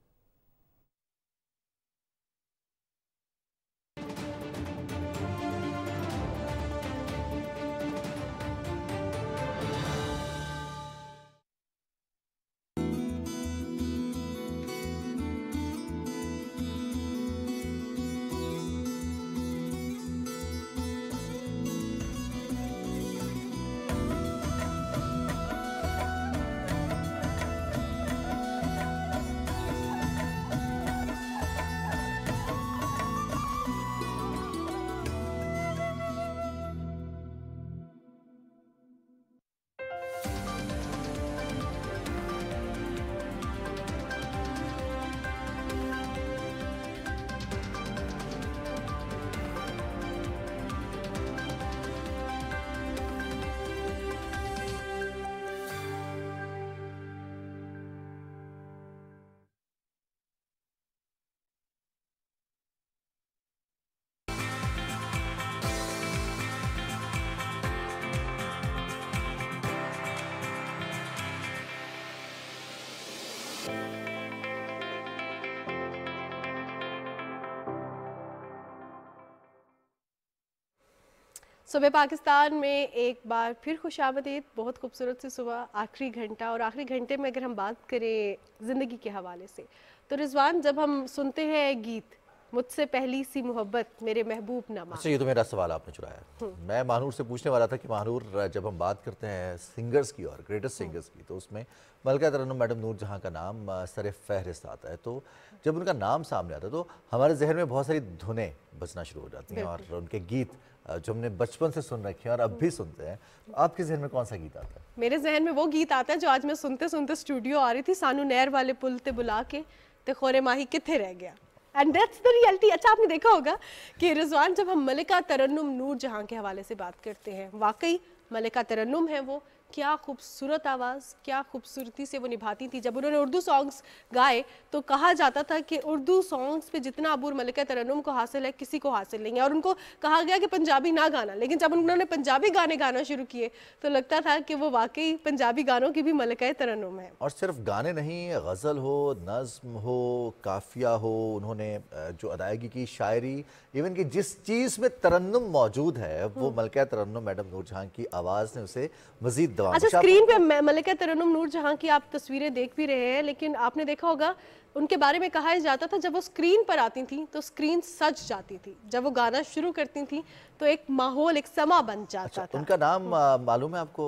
Speaker 2: सुबह पाकिस्तान में एक बार फिर खुशामदीद। बहुत खूबसूरत सी सुबह, आखिरी घंटा, और आखिरी घंटे में अगर हम बात करें ज़िंदगी के हवाले से तो रिजवान, जब हम सुनते हैं गीत मुझसे पहली सी मोहब्बत मेरे महबूब ना मान।
Speaker 1: अच्छा, ये तो मेरा सवाल आपने चुराया। मैं महानूर से पूछने वाला था कि महानूर, जब हम बात करते हैं सिंगर्स की और ग्रेटेस्ट सिंगर्स की, तो उसमें मलका तरन्नुम मैडम नूर जहाँ का नाम सर फहरिस्त आता है। तो जब उनका नाम सामने आता है तो हमारे जहन में बहुत सारी धुनें बजना शुरू हो जाती हैं और उनके गीत जो हमने बचपन से सुन रखे हैं और अब भी सुनते हैं। आपके जहन में कौन सा गीत आता है?
Speaker 2: मेरे जहन में वो गीत आता है जो आज मैं सुनते सुनते स्टूडियो आ रही थी, सानू नहर वाले पुल ते बुला के ते खोरे माही किथे रह गया। And that's the reality. अच्छा, आपने देखा होगा कि रिजवान, जब हम मलिका तरन्नुम नूर जहाँ के हवाले से बात करते हैं, वाकई मलिका तरन्नुम है वो। क्या खूबसूरत आवाज़, क्या खूबसूरती से वो निभाती थी। जब उन्होंने उर्दू सॉन्ग्स गाए तो कहा जाता था कि उर्दू सॉन्ग्स पे जितना अबूर मलिका तरन्नुम को हासिल है किसी को हासिल नहीं है, और उनको कहा गया कि पंजाबी ना गाना। लेकिन जब उन्होंने पंजाबी गाने गाना शुरू किए तो लगता था कि वो वाकई पंजाबी गानों की भी मलिका तरन्नुम है।
Speaker 1: और सिर्फ गाने नहीं, गज़ल हो, नज़्म हो, काफिया हो, उन्होंने जो अदायगी की, शायरी, इवन कि जिस चीज़ में तरन्नुम मौजूद है वो मलिका तरन्नुम मैडम नूर जहाँ की आवाज़ ने उसे मज़ीद।
Speaker 2: अच्छा, स्क्रीन पे मलिका तरन्नुम नूर जहाँ की आप तस्वीरें देख भी रहे हैं, लेकिन आपने देखा होगा उनके बारे में कहा जाता था जब वो स्क्रीन पर आती थी तो स्क्रीन सज जाती थी। जब वो गाना शुरू करती थी तो एक माहौल, एक समा बन जाता था।
Speaker 1: उनका नाम मालूम है आपको?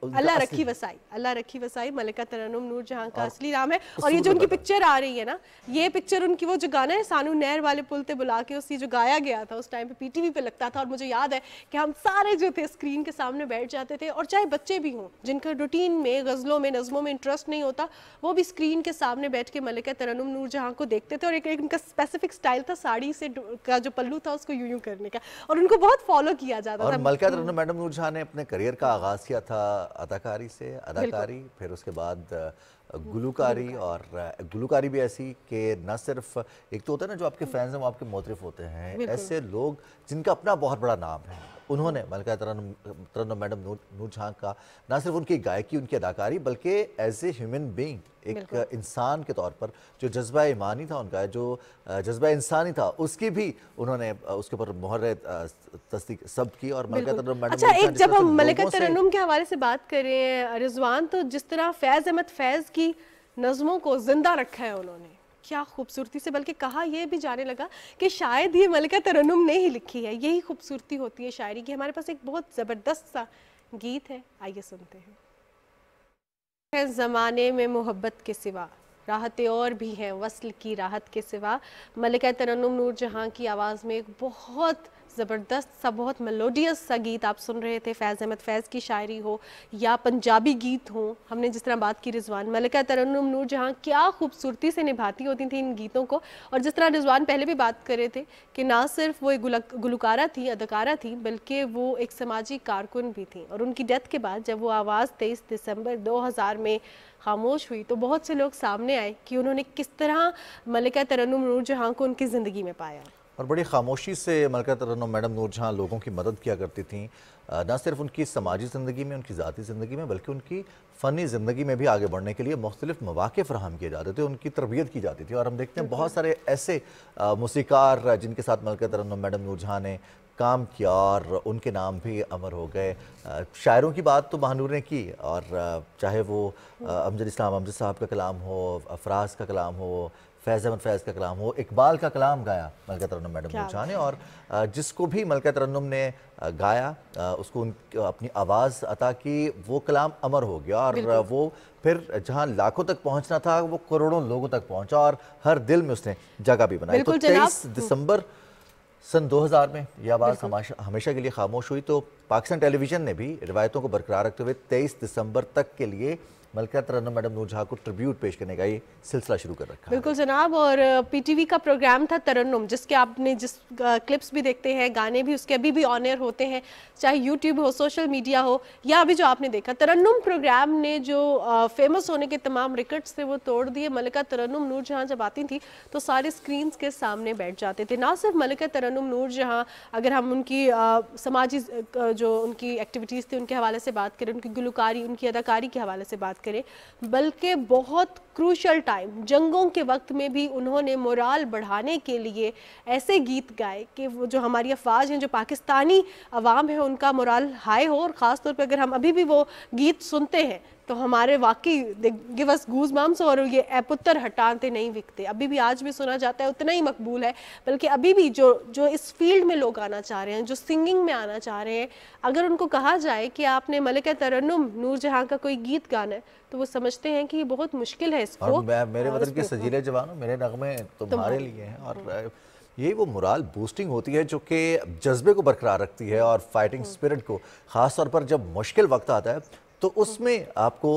Speaker 2: अल्लाह रखी वसाई। अल्लाह रखी वसाई मलिका तरन्नुम नूर जहाँ का असली नाम है। और ये जो उनकी पिक्चर आ रही है ना, ये पिक्चर उनकी, वो जो गाना है सानू नहर वाले पुल ते बुला के, उसकी जो गाया गया था उस टाइम पे PTV पे लगता था। और मुझे याद है कि हम सारे जो थे स्क्रीन के सामने बैठ जाते थे, और चाहे बच्चे भी हों जिनका रूटीन में, गज़लों में, नज़मों में इंटरेस्ट नहीं होता, वो भी स्क्रीन के सामने बैठ के मलिका तरन्नुम नूर जहाँ को देखते थे। और एक उनका स्पेसिफिक स्टाइल था, साड़ी से का जो पल्लू था उसको यूं करने का, और उनको बहुत फॉलो किया जाता था।
Speaker 1: और मलिका तरन्नुम मैडम नूर जहाँ ने अपने करियर का आगाज़ किया था अदाकारी से, अदाकारी, फिर उसके बाद गुलूकारी। और गुलूकारी भी ऐसी कि न सिर्फ एक तो होता है ना जो आपके फैंस हैं वो आपके मोतरिफ होते हैं, ऐसे लोग जिनका अपना बहुत बड़ा नाम है, उन्होंने मलिका तरन्नुम मैडम नूर जहाँ का न सिर्फ उनकी गायकी, उनकी अदाकारी, बल्कि एज ए ह्यूमन बीइंग, एक इंसान के तौर पर जो जज्बा ईमानी था उनका, जो जज्बा इंसानी था, उसकी भी उन्होंने उसके ऊपर मोहर तस्दीक सब की। और मलिका तरन्नुम मैडम,
Speaker 2: अच्छा, एक जब हम मलिका तरन्नुम के हवाले से बात करें रिजवान, तो जिस तरह फैज़ अहमद फैज़ की नज़मों को जिंदा रखा है उन्होंने, क्या खूबसूरती से, बल्कि कहा यह भी जाने लगा कि शायद ये मलिका तरन्नुम ने ही लिखी है। यही खूबसूरती होती है शायरी की। हमारे पास एक बहुत ज़बरदस्त सा गीत है, आइए सुनते हैं। ज़माने में मोहब्बत के सिवा राहतें और भी हैं, वस्ल की राहत के सिवा। मलिका तरन्नुम नूर जहाँ की आवाज़ में एक बहुत ज़बरदस्त सा बहुत मेलोडियस सा गीत आप सुन रहे थे। फैज़ अहमद फैज़ की शायरी हो या पंजाबी गीत हो, हमने जिस तरह बात की रिजवान, मलिका तरन्नुम नूरजहां क्या खूबसूरती से निभाती होती थी इन गीतों को। और जिस तरह रिजवान पहले भी बात कर रहे थे कि ना सिर्फ वो एक गुलकारा थी, अदाकारा थी, बल्कि वो एक समाजी कारकुन भी थी। और उनकी डेथ के बाद जब वो आवाज़ 23 दिसंबर 2000 में खामोश हुई तो बहुत से लोग सामने आए कि उन्होंने किस तरह मलिका तरन्नुम नूरजहां को उनकी ज़िंदगी में पाया।
Speaker 1: और बड़ी खामोशी से मलिका तरन्नुम मैडम नूरजहां लोगों की मदद किया करती थीं, न सिर्फ उनकी समाजी ज़िंदगी में, उनकी ज़ाती ज़िंदगी में, बल्कि उनकी फ़नी ज़िंदगी में भी आगे बढ़ने के लिए मुख्तलिफ मौक़े फ़राहम किए जाते थे, उनकी तरबियत की जाती थी। और हम देखते हैं बहुत सारे ऐसे मूसीकार जिनके साथ मलिका तरन्नुम मैडम नूरजहां ने काम किया और उनके नाम भी अमर हो गए। शायरों की बात तो महानूर ने की, और चाहे वो अमजद इस्लाम अमजद साहब का कलाम हो, अफराज का कलाम हो, फैज़ अहमद फैज़ का कलाम हो, इकबाल का कलाम गाया मलिका तरन्नुम मैडम नूरजहां ने। और जिसको भी मलिका तरन्नुम ने गाया उसको अपनी आवाज़ अता की, वो कलाम अमर हो गया। और वो फिर जहां लाखों तक पहुंचना था वो करोड़ों लोगों तक पहुंचा और हर दिल में उसने जगह भी बनाई। तो 23 दिसंबर सन 2000 में यह आवाज़ हमेशा के लिए खामोश हुई। तो पाकिस्तान टेलीविज़न ने भी रिवायतों को बरकरार रखते हुए 23 दिसंबर तक के लिए मलिका तरन्नुम मैडम नूरजहां को ट्रिब्यूट पेश करने का ये सिलसिला शुरू कर रखा है।
Speaker 2: बिल्कुल जनाब। और पीटीवी का प्रोग्राम था तरन्नुम, जिसके आपने जिस क्लिप्स भी देखते हैं, गाने भी उसके अभी भी ऑन एयर होते हैं, चाहे यूट्यूब हो, सोशल मीडिया हो, या अभी जो आपने देखा तरन्नुम प्रोग्राम ने जो फेमस होने के तमाम रिकॉर्ड्स थे वो तोड़ दिए। मलिका तरन्नुम नूरजहां जब आती थी तो सारे स्क्रीन के सामने बैठ जाते थे। ना सिर्फ मलिका तरन्नुम नूरजहां, अगर हम उनकी समाजी जो उनकी एक्टिविटीज़ थी उनके हवाले से बात करें, उनकी गुलकारी, उनकी अदाकारी के हवाले से बात करें, बल्कि बहुत क्रूशल टाइम जंगों के वक्त में भी उन्होंने मोराल बढ़ाने के लिए ऐसे गीत गाए कि वो जो हमारी अफवाज हैं, जो पाकिस्तानी अवाम है, उनका मोराल हाई हो। और ख़ास तौर पे अगर हम अभी भी वो गीत सुनते हैं तो हमारे वाकई गिव अस गूज बम्स। और ये ए पुत्तर हटाते नहीं विकते अभी भी आज भी सुना जाता है, उतना ही मकबूल है। बल्कि अभी भी जो इस फील्ड में लोग आना चाह रहे हैं, जो सिंगिंग में आना चाह रहे हैं, अगर उनको कहा जाए कि आपने मलिका तरन्नुम नूरजहां का कोई गीत गाना है तो वो समझते हैं कि ये बहुत मुश्किल है इसको।
Speaker 1: और मेरे वतन के सजीले जवानों, मेरे नगमे तुम्हारे लिए हैं। और ये वो मोराल बूस्टिंग होती है जो कि जज्बे को बरकरार रखती है और फाइटिंग स्पिरिट को, ख़ास तौर पर जब मुश्किल वक्त आता है तो उसमें आपको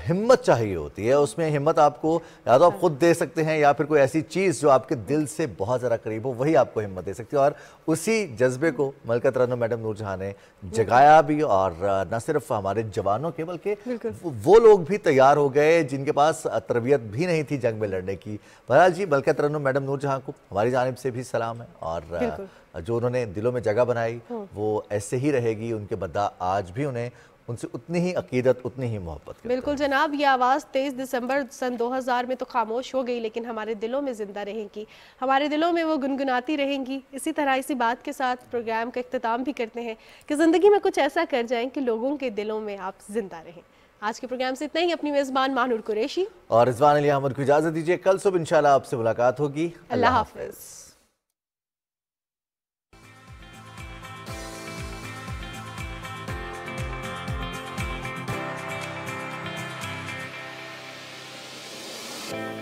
Speaker 1: हिम्मत चाहिए होती है। उसमें हिम्मत आपको या तो आप खुद दे सकते हैं या फिर कोई ऐसी चीज़ जो आपके दिल से बहुत ज़्यादा करीब हो, वही आपको हिम्मत दे सकती है। और उसी जज्बे को मलिका तरन्नुम मैडम नूरजहां ने जगाया भी। और न सिर्फ हमारे जवानों के बल्कि वो लोग भी तैयार हो गए जिनके पास तरबियत भी नहीं थी जंग में लड़ने की। बहरहाल जी, मलिका तरन्नुम मैडम नूरजहां को हमारी जानिब से भी सलाम है। और जो उन्होंने दिलों में जगह बनाई वो ऐसे ही रहेगी। उनके बद्दा आज भी उन्हें उनसे उतनी ही अकीदत, उतनी ही मोहब्बत।
Speaker 2: बिल्कुल जनाब, ये आवाज़ 23 दिसंबर सन 2000 में तो खामोश हो गई, लेकिन हमारे दिलों में ज़िंदा रहेंगी, हमारे दिलों में वो गुनगुनाती रहेंगी। इसी तरह इसी बात के साथ प्रोग्राम का इख्तिताम भी करते हैं कि ज़िंदगी में कुछ ऐसा कर जाएं कि लोगों के दिलों में आप जिंदा रहें। आज के प्रोग्राम से इतना ही। अपनी मेज़बान महानूर कुरैशी
Speaker 1: और रिजवान अली अहमद को इजाज़त दीजिए। कल सुबह इंशाल्लाह आपसे मुलाकात होगी।
Speaker 2: अल्लाह हाफ़िज़।
Speaker 14: है।